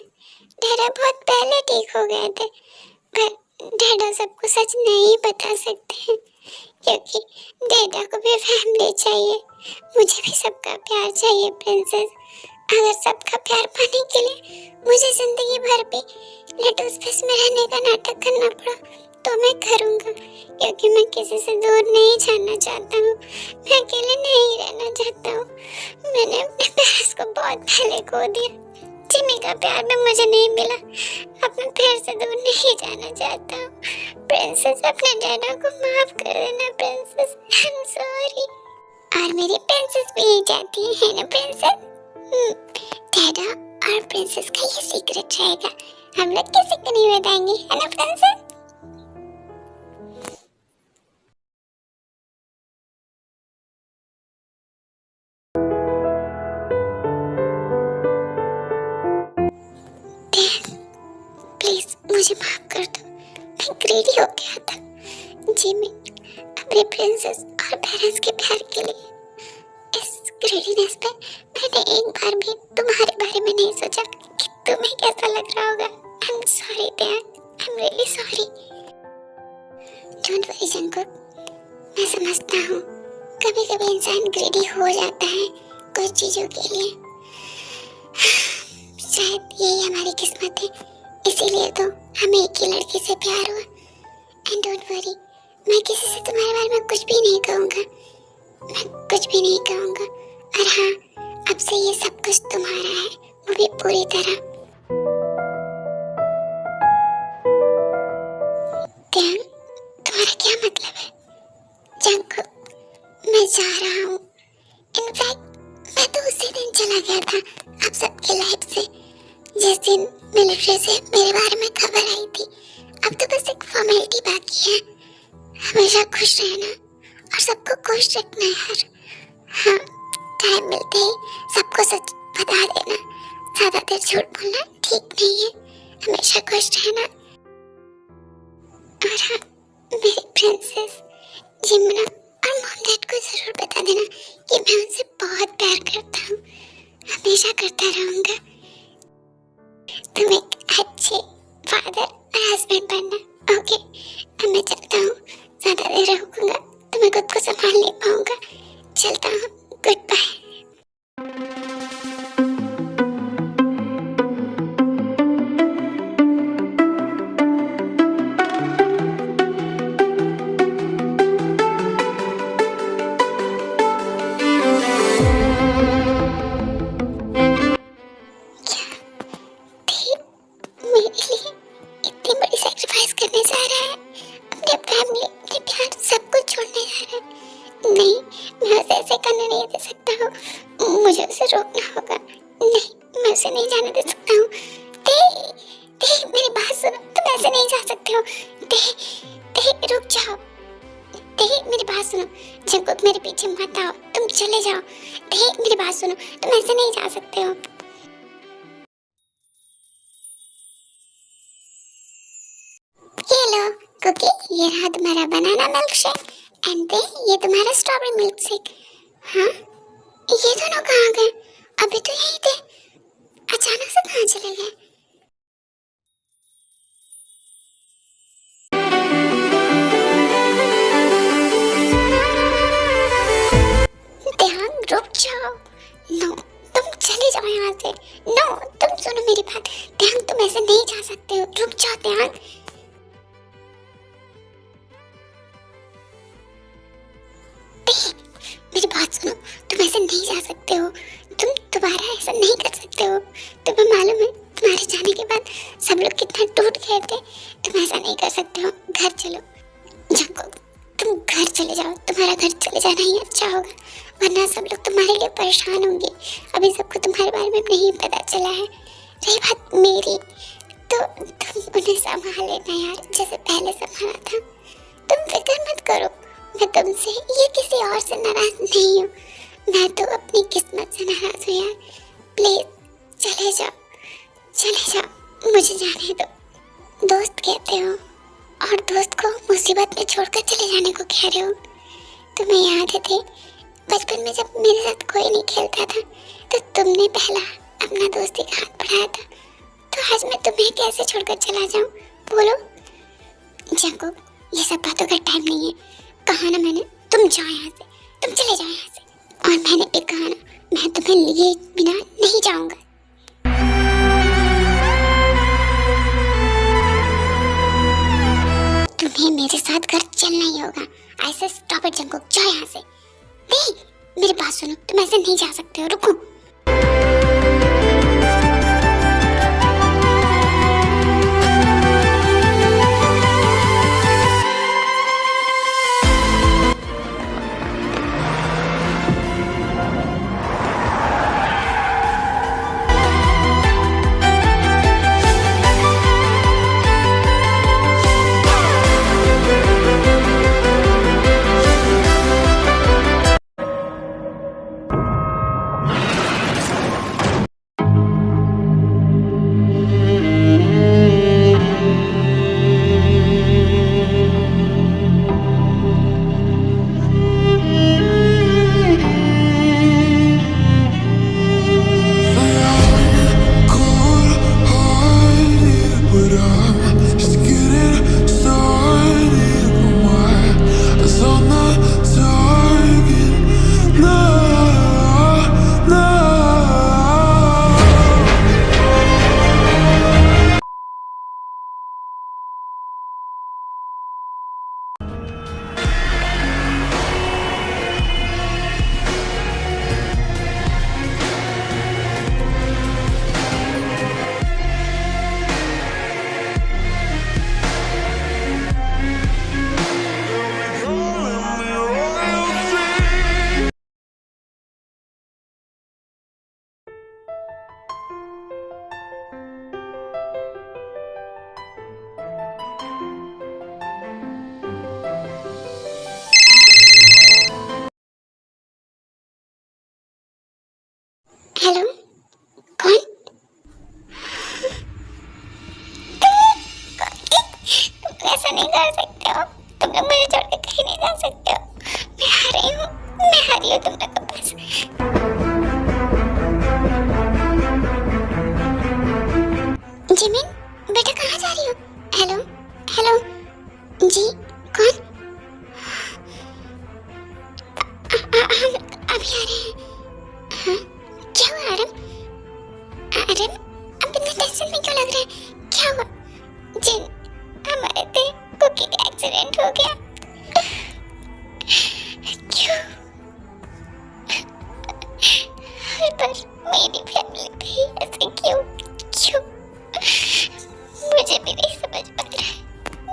डैडा बहुत पहले ठीक हो गए थे, पर डैडा सबको सच नहीं बता सकते हैं, क्योंकि डैडा को भी फैमिली चाहिए, मुझे भी सबका प्यार चाहिए प्रिंसेस। अगर सबका प्यार पाने के लिए मुझे जिंदगी भर भी लिटिल स्पेस में रहने का नाटक करना पड़ा तो मैं करूँगा, क्योंकि मैं किसी से दूर नहीं जाना चाहता हूँ, मैं अकेले नहीं रहना चाहता हूँ। मैंने अपने पेरेंट्स को बहुत पहले खो दिया, जिमी का प्यार भी मुझे नहीं मिला, अब मैं फिर से दूर नहीं जाना चाहता हूँ। प्रिंसेस, अपने डैडा को माफ कर देना प्रिंसेस, आई एम सॉरी। और मेरी प्रिंसेस भी जाती है ना प्रिंसेस? डैडा और प्रिंसेस का ये सीक्रेट रहेगा, हम लोग किसी को नहीं बताएंगे, है ना प्रिंसेस? प्लीज मुझे माफ कर दो, मैं ग्रीडी हो गया था। जिमी अपने प्रिंसेस और पेरेंट्स के प्यार के लिए इस ग्रीडीनेस पे मैंने एक बार भी तुम्हारे बारे में नहीं सोचा कि तुम्हें कैसा लग रहा होगा। I am sorry there, I am really sorry. Don't worry Jungkook, मैं समझता हूँ कभी कभी इंसान ग्रीडी हो जाता है कुछ चीजों के लिए, शायद यही हमारी किस्मत है, इसीलिए तो हमें एक ही लड़के से प्यार हुआ। एंड डोंट वरी, मैं किसी से तुम्हारे बारे में कुछ भी नहीं कहूँगा, मैं कुछ भी नहीं कहूँगा। और हाँ, अब से ये सब कुछ तुम्हारा है, वो भी पूरी तरह। ध्यान, तुम्हारा क्या मतलब है? जंकुक, मैं जा रहा हूँ। इनफैक्ट मैं तो उसी दिन चला गया था आप सबकी लाइफ से, जिस दिन मिलिट्री से मेरे बारे में खबर आई थी। अब तो बस एक फॉर्मेलिटी बाकी है, हमेशा खुश रहना और सबको खुश रखना यार। हाँ, टाइम मिलते ही सबको सच बता देना, ज्यादा देर झूठ बोलना ठीक नहीं है, हमेशा खुश रहना। और हाँ, मेरी प्रिंसेस जिमना और मॉम डैड को जरूर बता देना कि मैं उनसे बहुत प्यार करता हूँ, हमेशा करता रहूंगा। तुम एक अच्छे फादर और हस्बैंड बनना, ओके? अब मैं चलता हूँ, ज्यादा देर रुकूंगा तो मैं खुद को संभाल नहीं पाऊंगा। चलता हूँ, गुड बाय। मेरे लिए इतनी बड़ी सैक्रिफाइस करने जा रहा है, अपने फैमिली, अपने प्यार सब कुछ छोड़ने जा रहा है। नहीं, मैं उसे ऐसे करने नहीं दे सकता हूँ, मुझे उसे रोकना होगा। नहीं, मैं उसे नहीं जाने दे सकता हूँ। दे, मेरी बात सुनो, तुम ऐसे नहीं जा सकते हो। दे, रुक जाओ। दे, मेरी बात सुनो, जंकुक मेरे पीछे मत आओ, तुम चले जाओ। दे, मेरी बात सुनो, तुम ऐसे नहीं जा सकते हो। ये लो कुकी, ये रहा तुम्हारा बनाना मिल्क शेक एंड ये तुम्हारा स्ट्रॉबेरी मिल्क शेक। हाँ, ये दोनों कहाँ गए? अभी तो यही थे, अचानक से कहाँ चले गए? ध्यान, रुक जाओ। नो, तुम चले जाओ यहाँ से। नो, तुम सुनो मेरी बात। ध्यान, तुम ऐसे नहीं जा सकते हो, रुक जाओ ध्यान। मेरी बात सुनो, तुम ऐसे नहीं जा सकते हो, तुम दोबारा ऐसा नहीं कर सकते हो। तुम्हें मालूम है तुम्हारे जाने के बाद सब लोग कितना टूट गए थे, तुम ऐसा नहीं कर सकते हो। घर चलो जंकुक, तुम घर चले जाओ, तुम्हारा घर चले जाना ही अच्छा होगा, वरना सब लोग तुम्हारे लिए परेशान होंगे। अभी सबको तुम्हारे बारे में नहीं पता चला है। रही बात मेरी, तो तुम उन्हें संभाल लेना यार, जैसे पहले संभाला था। तुम फिक्र मत करो, मैं तुमसे ये किसी और से नाराज नहीं हूँ, मैं तो अपनी किस्मत से नाराज हूँ यार। प्लीज चले जाओ, मुझे जाने दो। दोस्त कहते हो और दोस्त को मुसीबत में छोड़कर चले जाने को कह रहे हो। तुम्हें याद है थे बचपन में जब मेरे साथ कोई नहीं खेलता था तो तुमने पहला अपना दोस्ती का हाथ बढ़ाया था, तो आज मैं तुम्हें कैसे छोड़कर चला जाऊँ बोलो? जंकुक, ये सब बातों का टाइम नहीं है। कहा ना मैंने, तुम जाओ यहाँ से, तुम चले जाओ यहाँ से। और मैंने भी कहा ना, मैं तुम्हें लिए बिना नहीं जाऊंगा। तुम्हें मेरे साथ घर चलना ही होगा। ऐसे स्टॉप इट जंकुक, जाओ यहाँ से। नहीं, मेरी बात सुनो, तुम ऐसे नहीं जा सकते हो, रुको। ऐसा नहीं कर सकते हो, तुम लोग मुझे छोड़ के कहीं नहीं जा सकते हो। मैं हारी हूँ तुम लोग के पास। जिमिन बेटा कहाँ जा रही हो? हेलो जी कौन? हम अभी आ रहे हैं। हाँ क्या हुआ आरम? आरम अब इतना टेंशन में क्यों लग रहा है? क्या हुआ? जिन हमारे थे कुकी का एक्सीडेंट हो गया। क्यों? हर बार मेरी फैमिली पे ही ऐसे क्यों? मुझे भी नहीं समझ पा रहा है।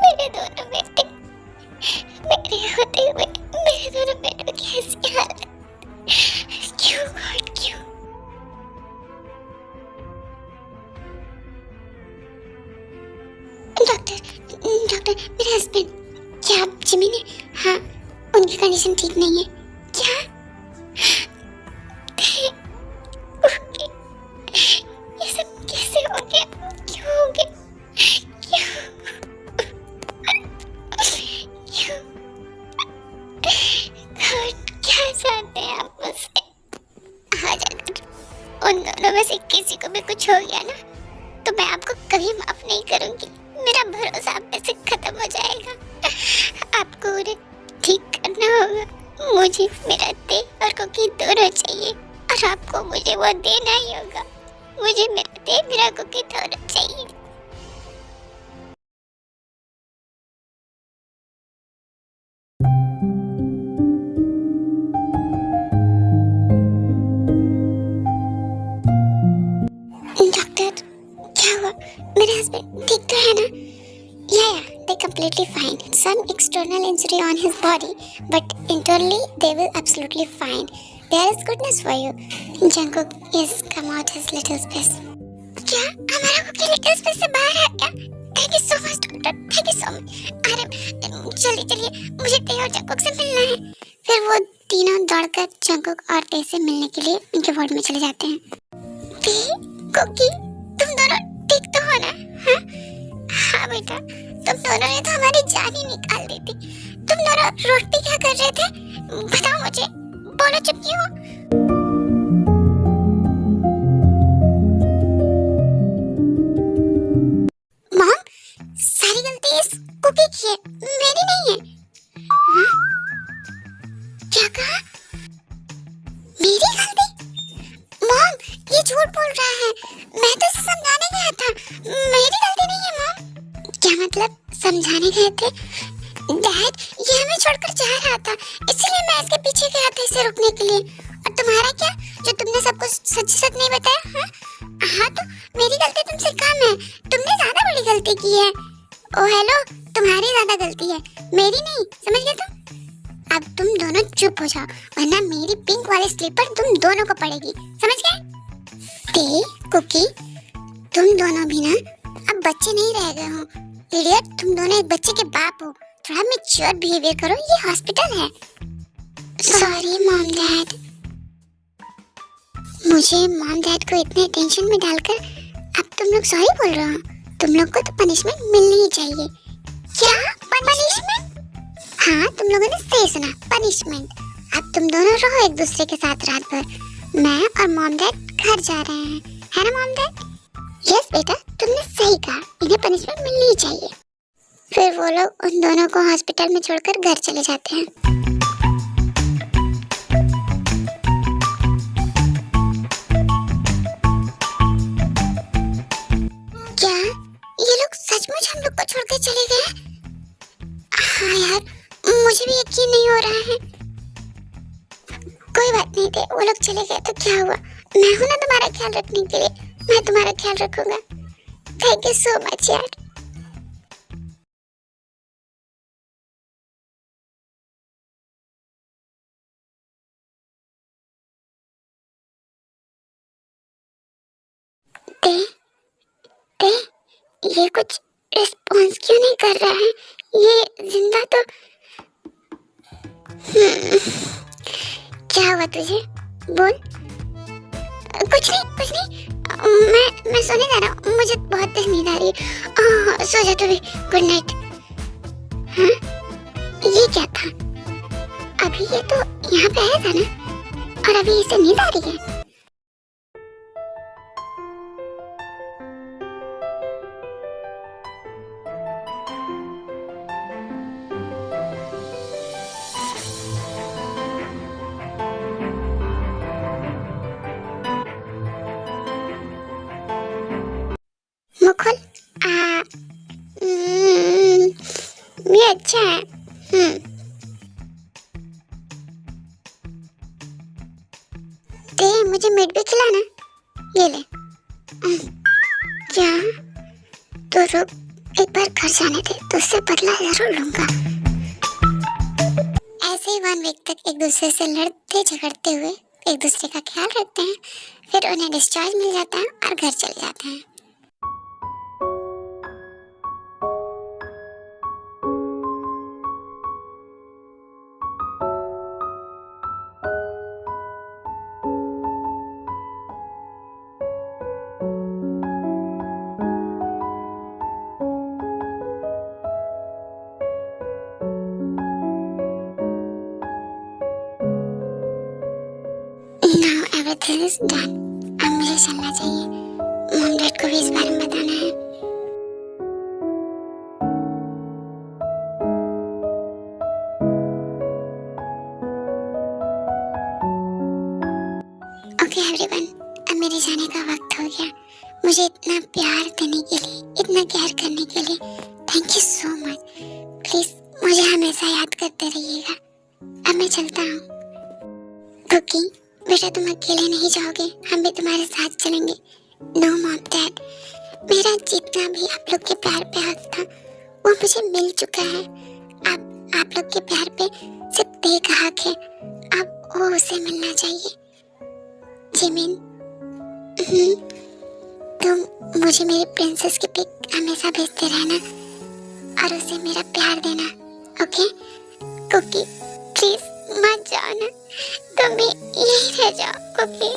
मेरे दोनों बेटे, मेरे होते हुए मेरे दोनों बेटों की ऐसी हालत क्यों? गॉड क्यों? डॉक्टर मेरे हस्बैंड, क्या आप जिमिन है? हाँ उनकी कंडीशन ठीक नहीं है। क्या? ये सब कैसे हो गया? क्यों हो गया? क्यों? क्या चाहते हैं आप मुझसे? आज अगर उन दोनों में से किसी को भी कुछ हो गया ना तो मैं आपको कभी माफ नहीं करूंगी। मेरा भरोसा आप पे से खत्म हो जाएगा। आपको उन्हें ठीक करना होगा। मुझे मेरा दे और कुकी दोनों चाहिए और आपको मुझे वो देना ही होगा। मुझे मेरा दे मेरा कुकी दोनों चाहिए। डॉक्टर क्या हुआ? मेरे हस्बैंड ठीक तो है ना? Yeah, they're completely fine. Some external injury on his body, but internally they will absolutely fine. There is goodness for you. Jungkook is come out his little space. क्या हमारा कुकी little space से बाहर आ गया? Thank you so much, doctor. Thank you so much. अरे चलिए मुझे ते और जंकुक से मिलना है। फिर वो तीनों दौड़कर जंकुक और ते से मिलने के लिए उनके वार्ड में चले जाते हैं। ते, कुकी, तुम दोनों ठीक तो हो ना? हाँ बेटा, तुम दोनों ने तो हमारी जान ही निकाल दी थी। तुम दोनों रोड पे क्या कर रहे थे? बताओ मुझे, बोलो चुप क्यों हो? मॉम, सारी गलती इस कुकी की है, मेरी नहीं है। हाँ? क्या कहा? मेरी गलती? मॉम, ये झूठ बोल रहा है। मैं तो इसे समझाने गया था। मेरी गलती नहीं है मॉम। क्या मतलब समझाने गए थे? डैड, ये हमें छोड़कर जा रहा था, इसलिए मैं इसके पीछे गया था इसे रुकने के लिए। और तुम्हारा क्या, जो तुमने सब कुछ सच नहीं बताया? हाँ तो मेरी गलती तुमसे कम है, तुमने ज्यादा बड़ी गलती की है। ओ हेलो, तुम्हारी ज्यादा गलती है, मेरी नहीं, समझ गए तुम? अब तुम दोनों चुप हो जाओ, वरना मेरी पिंक वाली स्लीपर तुम दोनों को पड़ेगी, समझ गए? ते, कुकी, तुम दोनों भी ना अब बच्चे नहीं रह गए हो। इडियट, तुम दोनों एक बच्चे के बाप हो। थोड़ा मैच्योर बिहेवियर करो, ये हॉस्पिटल है। Sorry mom dad. मुझे मॉम डैड को इतने टेंशन में डालकर अब तुम लोग सॉरी बोल रहे हो। तुम लोग को तो पनिशमेंट मिलनी ही चाहिए। क्या पनिशमेंट? हाँ, तुम लोगों ने सही सुना, पनिशमेंट। अब तुम दोनों रहो एक दूसरे के साथ रात भर। मैं और मॉम डैड घर जा रहे हैं, है ना मॉम डैड? यस बेटा, तुमने सही कहा, इन्हें पनिशमेंट मिलनी ही चाहिए। फिर वो लोग उन दोनों को हॉस्पिटल में छोड़कर घर चले जाते हैं। क्या ये लोग सचमुच हम लोग को छोड़कर चले गए? हाँ यार, मुझे भी यकीन नहीं हो रहा है। कोई बात नहीं थे, वो लोग चले गए तो क्या हुआ? मैं हूं ना तुम्हारा ख्याल रखने के लिए, मैं तुम्हारा ख्याल रखूंगा। थैंक यू सो मच यार। ते, ये कुछ रिस्पॉन्स क्यों नहीं कर रहा है? ये जिंदा तो क्या हुआ तुझे? बोल। कुछ नहीं। मैं सोने जा रहा हूँ, मुझे बहुत तेज नींद आ रही है। सो जा तू भी, गुड नाइट। हाँ, ये क्या था? अभी ये तो यहाँ पे आया था ना, और अभी इसे नींद आ रही है। मुकुल, ये अच्छा है। दे मुझे मीट भी खिलाना। ये ले। क्या? तो रुक, एक बार घर जाने दे, तो उससे बदला जरूर लूंगा। ऐसे ही 1 वीक तक एक दूसरे से लड़ते झगड़ते हुए एक दूसरे का ख्याल रखते हैं, फिर उन्हें डिस्चार्ज मिल जाता है और घर चले जाते हैं। Now everything is done. अब मुझे चलना चाहिए। मॉम डैड को भी इस बारे में बताना है। ओके एवरीवन, अब मेरे जाने का वक्त हो गया। मुझे इतना प्यार देने के लिए, इतना केयर करने के लिए thank you so much. Please मुझे हमेशा याद करते रहिएगा। अब मैं चलता हूँ। कुकी, बेटा तुम अकेले नहीं जाओगे, हम भी तुम्हारे साथ चलेंगे। नो मॉम डैड, मेरा जितना भी आप लोग के प्यार पे हक था वो मुझे मिल चुका है। अब आप लोग के प्यार पे सिर्फ एक हक है, अब वो उसे मिलना चाहिए। जिमिन, तुम मुझे मेरी प्रिंसेस की पिक हमेशा भेजते रहना और उसे मेरा प्यार देना, ओके? कुकी प्लीज मत जाओ ना, तुम भी यहीं रह जाओ कुकी।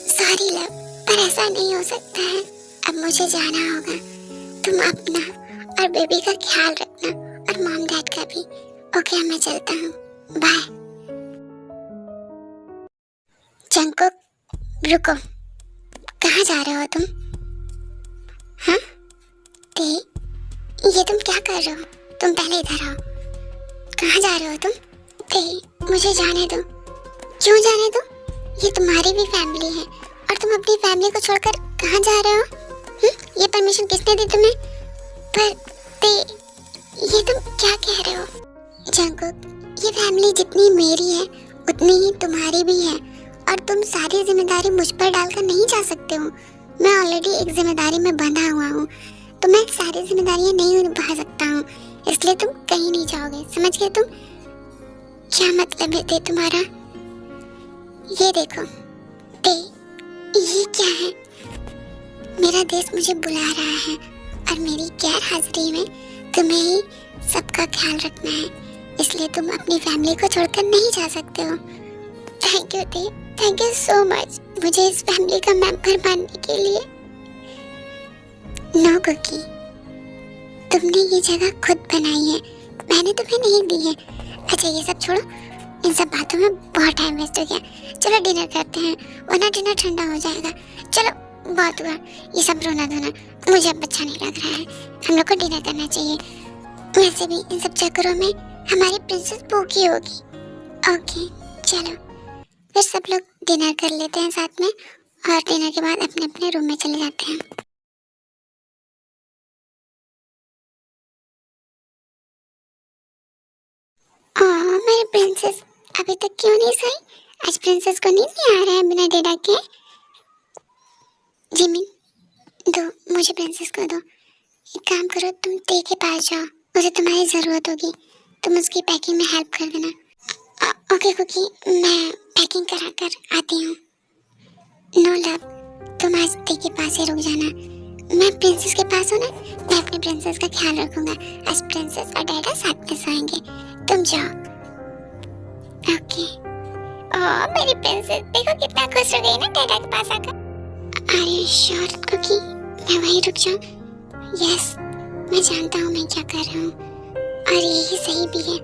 सॉरी लव, पर ऐसा नहीं हो सकता है। अब मुझे जाना होगा। तुम अपना और बेबी का ख्याल रखना और मॉम डैड का भी। ओके, मैं चलता हूँ, बाय। जंकुक, रुको, कहाँ जा रहे हो तुम? हाँ ते, ये तुम क्या कर रहे हो? तुम पहले इधर आओ। कहाँ जा रहे हो तुम? ते, मुझे जाने दो। क्यों जाने दो? ये तुम्हारी भी फैमिली है और तुम अपनी फैमिली को छोड़कर कहाँ जा रहे हो? ये परमिशन किसने दी तुम्हें? पर ते, ये तुम क्या कह रहे हो? जंकुक, ये फैमिली जितनी मेरी है उतनी ही तुम्हारी भी है और तुम सारी जिम्मेदारी मुझ पर डालकर नहीं जा सकते हो। मैं ऑलरेडी एक जिम्मेदारी में बंधा हुआ हूँ, तो मैं सारी जिम्मेदारियाँ नहीं निभा सकता हूँ, इसलिए तुम कहीं नहीं जाओगे। समझ गए तुम? क्या मतलब है ते तुम्हारा? ये देखो ते, ये क्या है? मेरा देश मुझे बुला रहा है और मेरी गैर हाजिरी में तुम्हें ही सबका ख्याल रखना है, इसलिए तुम अपनी फैमिली को छोड़कर नहीं जा सकते हो। थैंक यू ते, थैंक यू सो मच मुझे इस फैमिली का मेंबर बनने के लिए। नो कुकी, तुमने ये जगह खुद बनाई है, मैंने तुम्हें नहीं दी है। अच्छा ये सब छोड़ो, इन सब बातों में बहुत टाइम वेस्ट हो गया। चलो डिनर करते हैं, वरना डिनर ठंडा हो जाएगा। चलो बहुत हुआ ये सब रोना धोना, मुझे अब अच्छा नहीं लग रहा है। हम लोग को डिनर करना चाहिए। वैसे भी इन सब चक्करों में हमारी प्रिंसेस भूखी होगी। ओके चलो, फिर सब लोग डिनर कर लेते हैं साथ में और डिनर के बाद अपने अपने रूम में चले जाते हैं। मेरी प्रिंसेस अभी तक क्यों नहीं सोई? आज प्रिंसेस को नींद नहीं आ रहा है बिना डेडा के। जिमिन, दो मुझे प्रिंसेस को दो। एक काम करो, तुम ते के पास जाओ, उसे तुम्हारी जरूरत होगी, तुम उसकी पैकिंग में हेल्प कर देना। ओके कुकी, मैं पैकिंग करा कर आती हूँ। नो लव, तुम आज ते के पास ही रुक जाना, मैं प्रिंसेस के पास हूँ ना, मैं अपनी प्रिंसेस का ख्याल रखूंगा। आज प्रिंसेस और डैडा साथ में सोएंगे, तुम जाओ। ओके। मेरी प्रिंसेस देखो कितना खुश हो गई ना डैडा के पास आकर। आर यू श्योर कुकी, मैं वहीं रुक जाऊँ? यस, मैं जानता हूँ मैं क्या कर रहा हूँ और यही सही भी है,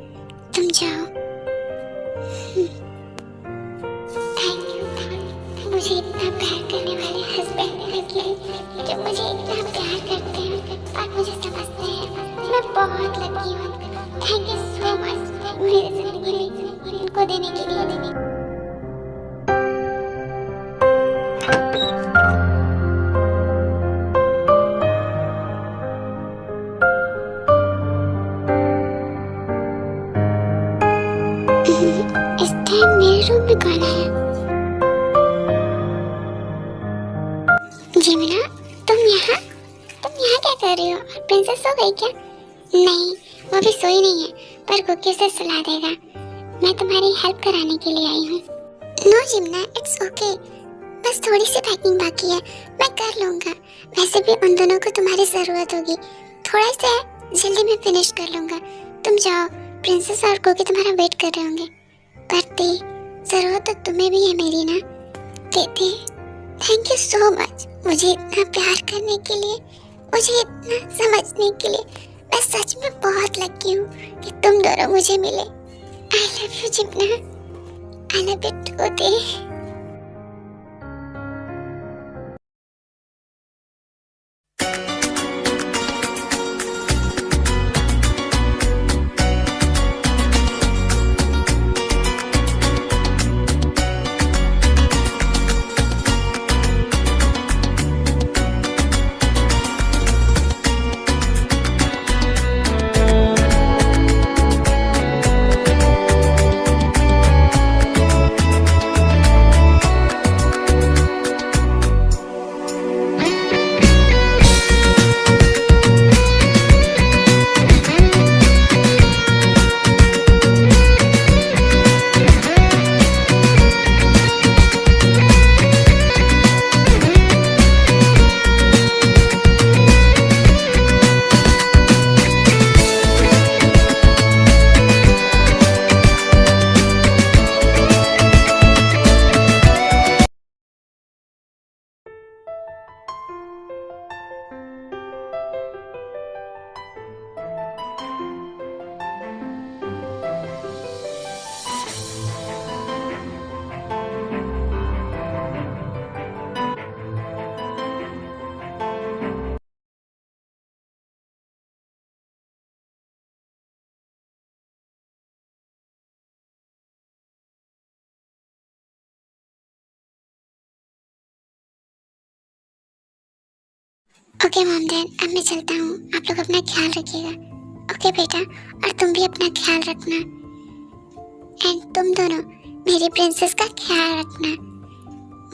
तुम जाओ। थैंक यू मुझे इतना प्यार करने वाले हस्बैंड के लिए, जो मुझे इतना प्यार करते हैं और मुझे समझते हैं। मैं बहुत लकी हूँ। थैंक यू सो मच मेरी जिंदगी में इनको देने के लिए। इस टाइम मेरे रूम में कौन आया? जिमिना, तुम यहाँ क्या कर रही हो? प्रिंसेस सो गई क्या? नहीं, वो भी सोई नहीं है, पर कुकी उसे सुला देगा। मैं तुम्हारी हेल्प कराने के लिए आई हूँ। No Jimina, it's okay. बस थोड़ी सी पैकिंग बाकी है, मैं कर लूँगा। वैसे भी उन दोनों को तुम्हारी जरूरत होगी। थोड़ा सा जल्दी मैं फिनिश कर लूँगा। तुम जाओ, प्रिंसेस और कुकी तुम्हारा वेट कर रहे होंगे। करते जरूरत तो तुम्हें भी है मेरी ना। दीदी, थैंक यू सो मच मुझे इतना प्यार करने के लिए, मुझे इतना समझने के लिए। मैं सच में बहुत लकी हूँ कि तुम दोनों मुझे मिले। I love you Jimina, I love you too. Okay mom dad, अब मैं चलता हूँ। आप लोग अपना ख्याल रखिएगा। ओके बेटा, और तुम भी अपना ख्याल रखना। एंड तुम दोनों मेरी प्रिंसेस का ख्याल रखना।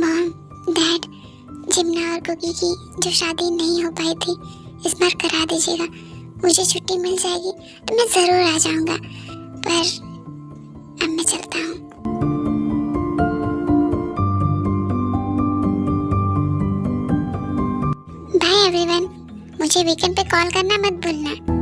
मॉम डैड, जिमिना और कुकी की जो शादी नहीं हो पाई थी, इस बार करा दीजिएगा। मुझे छुट्टी मिल जाएगी तो मैं ज़रूर आ जाऊँगा। पर अब मैं चलता हूँ। बाय एवरीवन, मुझे वीकेंड पे कॉल करना मत भूलना।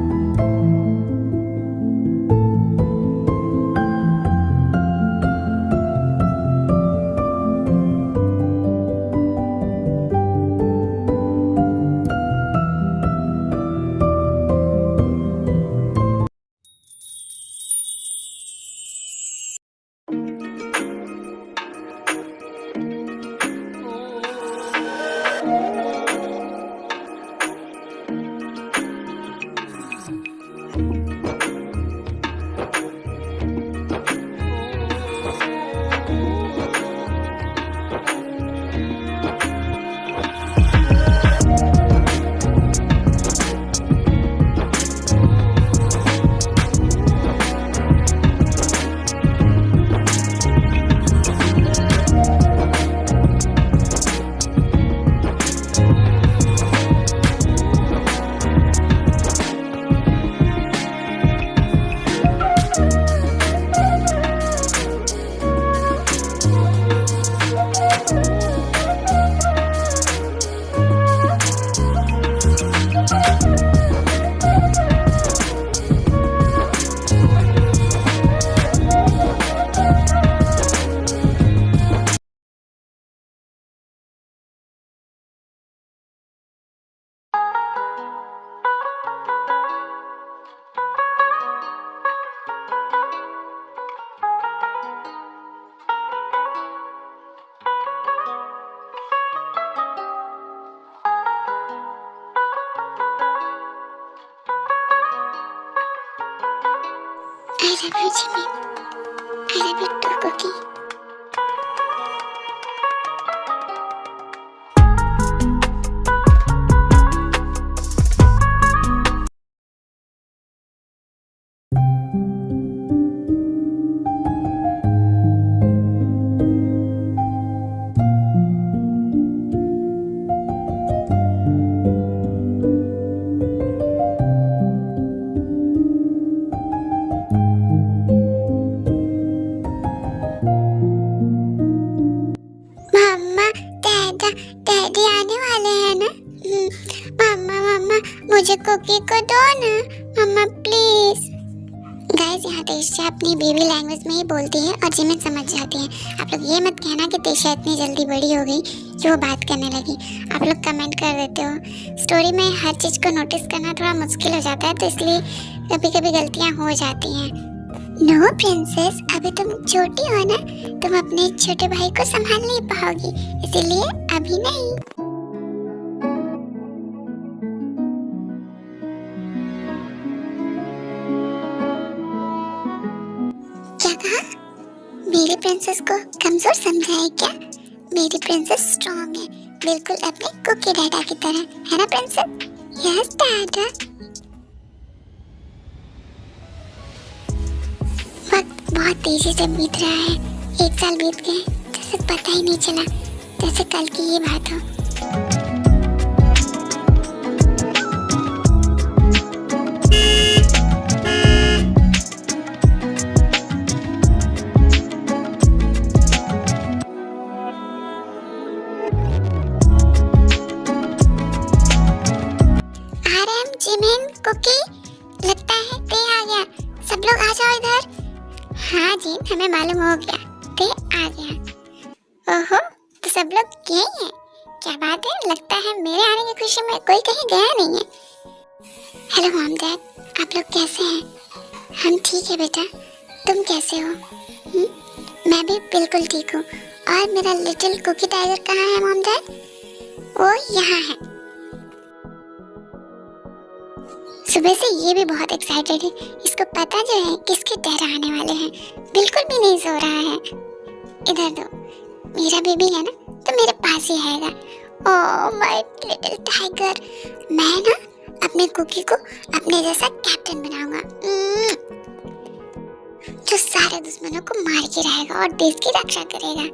I love you, Jimmy. I love you too, Cookie. मम्मा, दादा, डैडी आने वाले हैं ना? मम्मा मम्मा मुझे कुकी को दो ना, मम्मा प्लीज। गाइस, यहाँ तेशा अपनी बेबी लैंग्वेज में ही बोलती है और जिमिन समझ जाती है। आप लोग ये मत कहना कि तेशा इतनी जल्दी बड़ी हो गई कि वो बात करने लगी। आप लोग कमेंट कर देते हो। स्टोरी में हर चीज़ को नोटिस करना थोड़ा मुश्किल हो जाता है, तो इसलिए कभी कभी गलतियाँ हो जाती हैं। नो प्रिंसेस, अभी तुम छोटी हो ना, तुम अपने छोटे भाई को संभाल नहीं पाओगी, इसीलिए अभी नहीं। क्या कहा? मेरी प्रिंसेस को कमजोर समझा है क्या? मेरी प्रिंसेस स्ट्रॉन्ग है, बिल्कुल अपने कुकी डैडा की तरह, है ना प्रिंसेस? यस डैडा। वक्त बहुत तेजी से बीत रहा है। 1 साल बीत गए जैसे पता ही नहीं चला, जैसे कल की ये बात हो। आरएम, जिमिन, कुकी, लगता है ते आ गया। सब लोग आ जाओ इधर। हाँ जी, हमें मालूम हो गया, ते आ गया। ओहो, तो सब लोग गए हैं? क्या बात है, लगता है मेरे आने की खुशी में कोई कहीं गया नहीं है। हेलो मॉम डैड, आप लोग कैसे हैं? हम ठीक है बेटा, तुम कैसे हो? मैं भी बिल्कुल ठीक हूँ। और मेरा लिटिल कुकी टाइगर कहाँ है मॉम डैड? वो यहाँ है। सुबह से ये भी बहुत एक्साइटेड है। इसको पता जो है किसके डैडा आने वाले हैं। बिल्कुल भी नहीं सो रहा है। इधर दो, मेरा बेबी है ना, तो मेरे पास ही आएगा। ओह माय लिटिल टाइगर, मैं ना अपने कुकी को अपने जैसा कैप्टन बनाऊंगा, जो सारे दुश्मनों को मार के रहेगा और देश की रक्षा करेगा।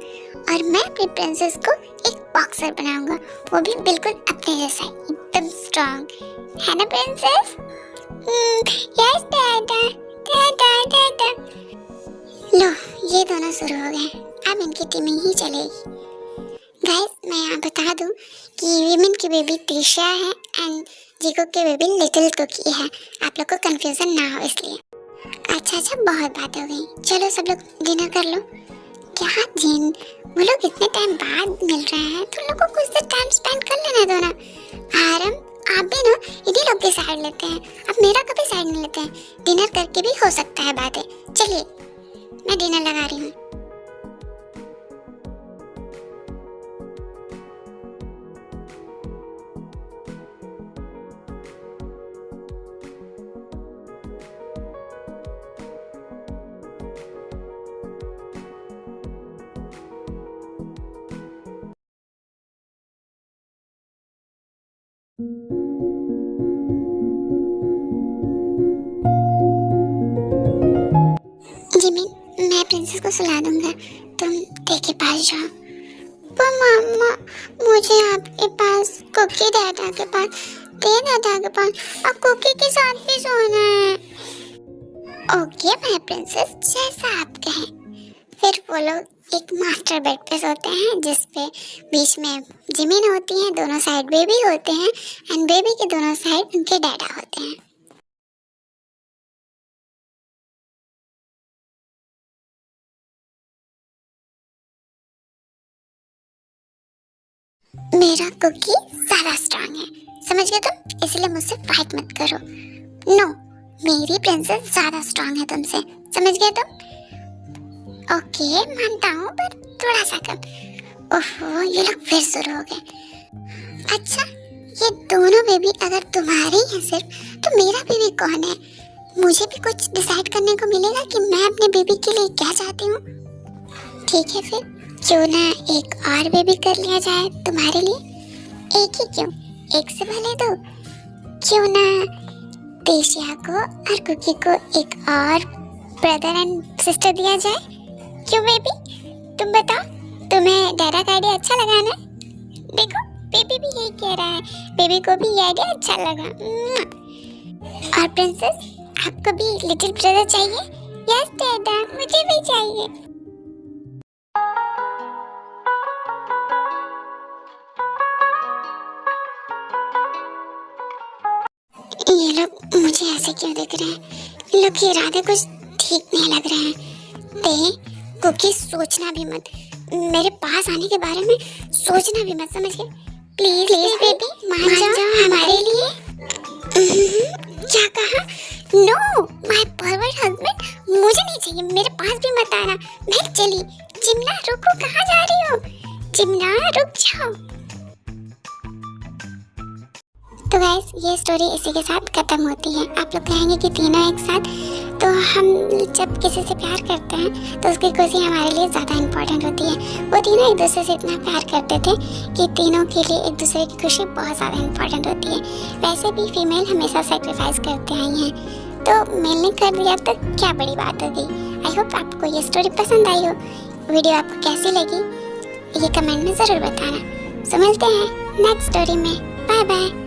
और मैं अपनी प्रिंसेस को एक बॉक्सर बनाऊंगा, वो भी बिल्कुल अपने जैसा, एकदम स्ट्रांग, है ना प्रिंसेस? यस डैडा, डैडा डैडा। लो, ये दोनों शुरू हो गए, अब इनकी टीमिंग ही चलेगी। गाइस, मैं यहाँ बता दूँ कि विमेन की बेबी तेशा है एंड जीको की बेबी लिटिल कुकी है। आप लोग को कंफ्यूजन ना हो इसलिए। अच्छा, बहुत बात हो गई, चलो सब लोग डिनर कर लो। क्या जिन, वो लोग इतने टाइम बाद मिल रहे हैं, तो लोग को कुछ देर टाइम स्पेंड कर लेना दो ना। आरम, आप भी ना इन्हीं लोग के साइड लेते हैं, आप मेरा कभी साइड नहीं लेते हैं। डिनर करके भी हो सकता है बातें। चलिए, मैं डिनर लगा रही हूँ। जिमिन, मैं प्रिंसेस को सुला दूंगा, तुम ते के पास जाओ। पर मम्मा, मुझे आपके पास, कुकी डैडा के पास, ते डैडा के पास और कुकी के साथ भी सोना है। ओके माय प्रिंसेस, जैसा आप कहें। फिर वो लोग एक मास्टर बेड पे सोते हैं, जिसपे बीच में जिमिन होती है, दोनों साइड बेबी होते हैं एंड बेबी के दोनों साइड उनके डैडा होते हैं। मेरा कुकी ज्यादा स्ट्रांग है, समझ गए तुम? इसलिए मुझसे फाइट मत करो। नो, मेरी प्रिंसेस ज्यादा स्ट्रांग है तुमसे, समझ गए तुम? ओके, मानता हूँ, पर थोड़ा सा कम। ओहो, ये लोग फिर शुरू हो गए। अच्छा, ये दोनों बेबी अगर तुम्हारे ही हैं सिर्फ, तो मेरा बेबी कौन है? मुझे भी कुछ डिसाइड करने को मिलेगा कि मैं अपने बेबी के लिए क्या चाहती हूँ। ठीक है फिर, क्यों ना एक और बेबी कर लिया जाए तुम्हारे लिए। एक ही क्यों, एक से भले दो। क्यों ना तेशिया को और कुकी को एक और ब्रदर एंड सिस्टर दिया जाए। क्यों बेबी, तुम बताओ, तुम्हें डैडा का आइडिया अच्छा लगा ना? देखो बेबी भी यही कह रहा है, बेबी को भी ये आइडिया अच्छा लगा। और प्रिंसेस, आपको भी लिटिल ब्रदर चाहिए? यस डैडा, मुझे भी चाहिए। ये लोग मुझे ऐसे क्यों देख रहे हैं? इन लोग के इरादे कुछ ठीक नहीं लग रहे हैं। देख कुकी, सोचना भी मत, मेरे पास आने के बारे में सोचना भी मत, समझ गए? प्लीज प्लीज बेबी, मान जाओ हमारे लिए। क्या कहा? नो, माय परवर्ट हस्बैंड मुझे नहीं चाहिए, मेरे पास भी मत आना। मैं चली। चिमना रुको, कहाँ जा रही हो? चिमना रुक जाओ। तो गाइस, ये स्टोरी इसी के साथ खत्म होती है। आप लोग कहेंगे कि तीनों एक साथ, तो हम जब किसी से प्यार करते हैं तो उसकी खुशी हमारे लिए ज़्यादा इम्पोर्टेंट होती है। वो तीनों एक दूसरे से इतना प्यार करते थे कि तीनों के लिए एक दूसरे की खुशी बहुत ज़्यादा इम्पोर्टेंट होती है। वैसे भी फीमेल हमेशा सेक्रीफाइस करते आई हैं, तो मेल ने कर दिया तो क्या बड़ी बात होगी। आई होप आपको ये स्टोरी पसंद आई हो। वीडियो आपको कैसी लगी ये कमेंट में ज़रूर बताना। सो मिलते हैं नेक्स्ट स्टोरी में। Bye bye.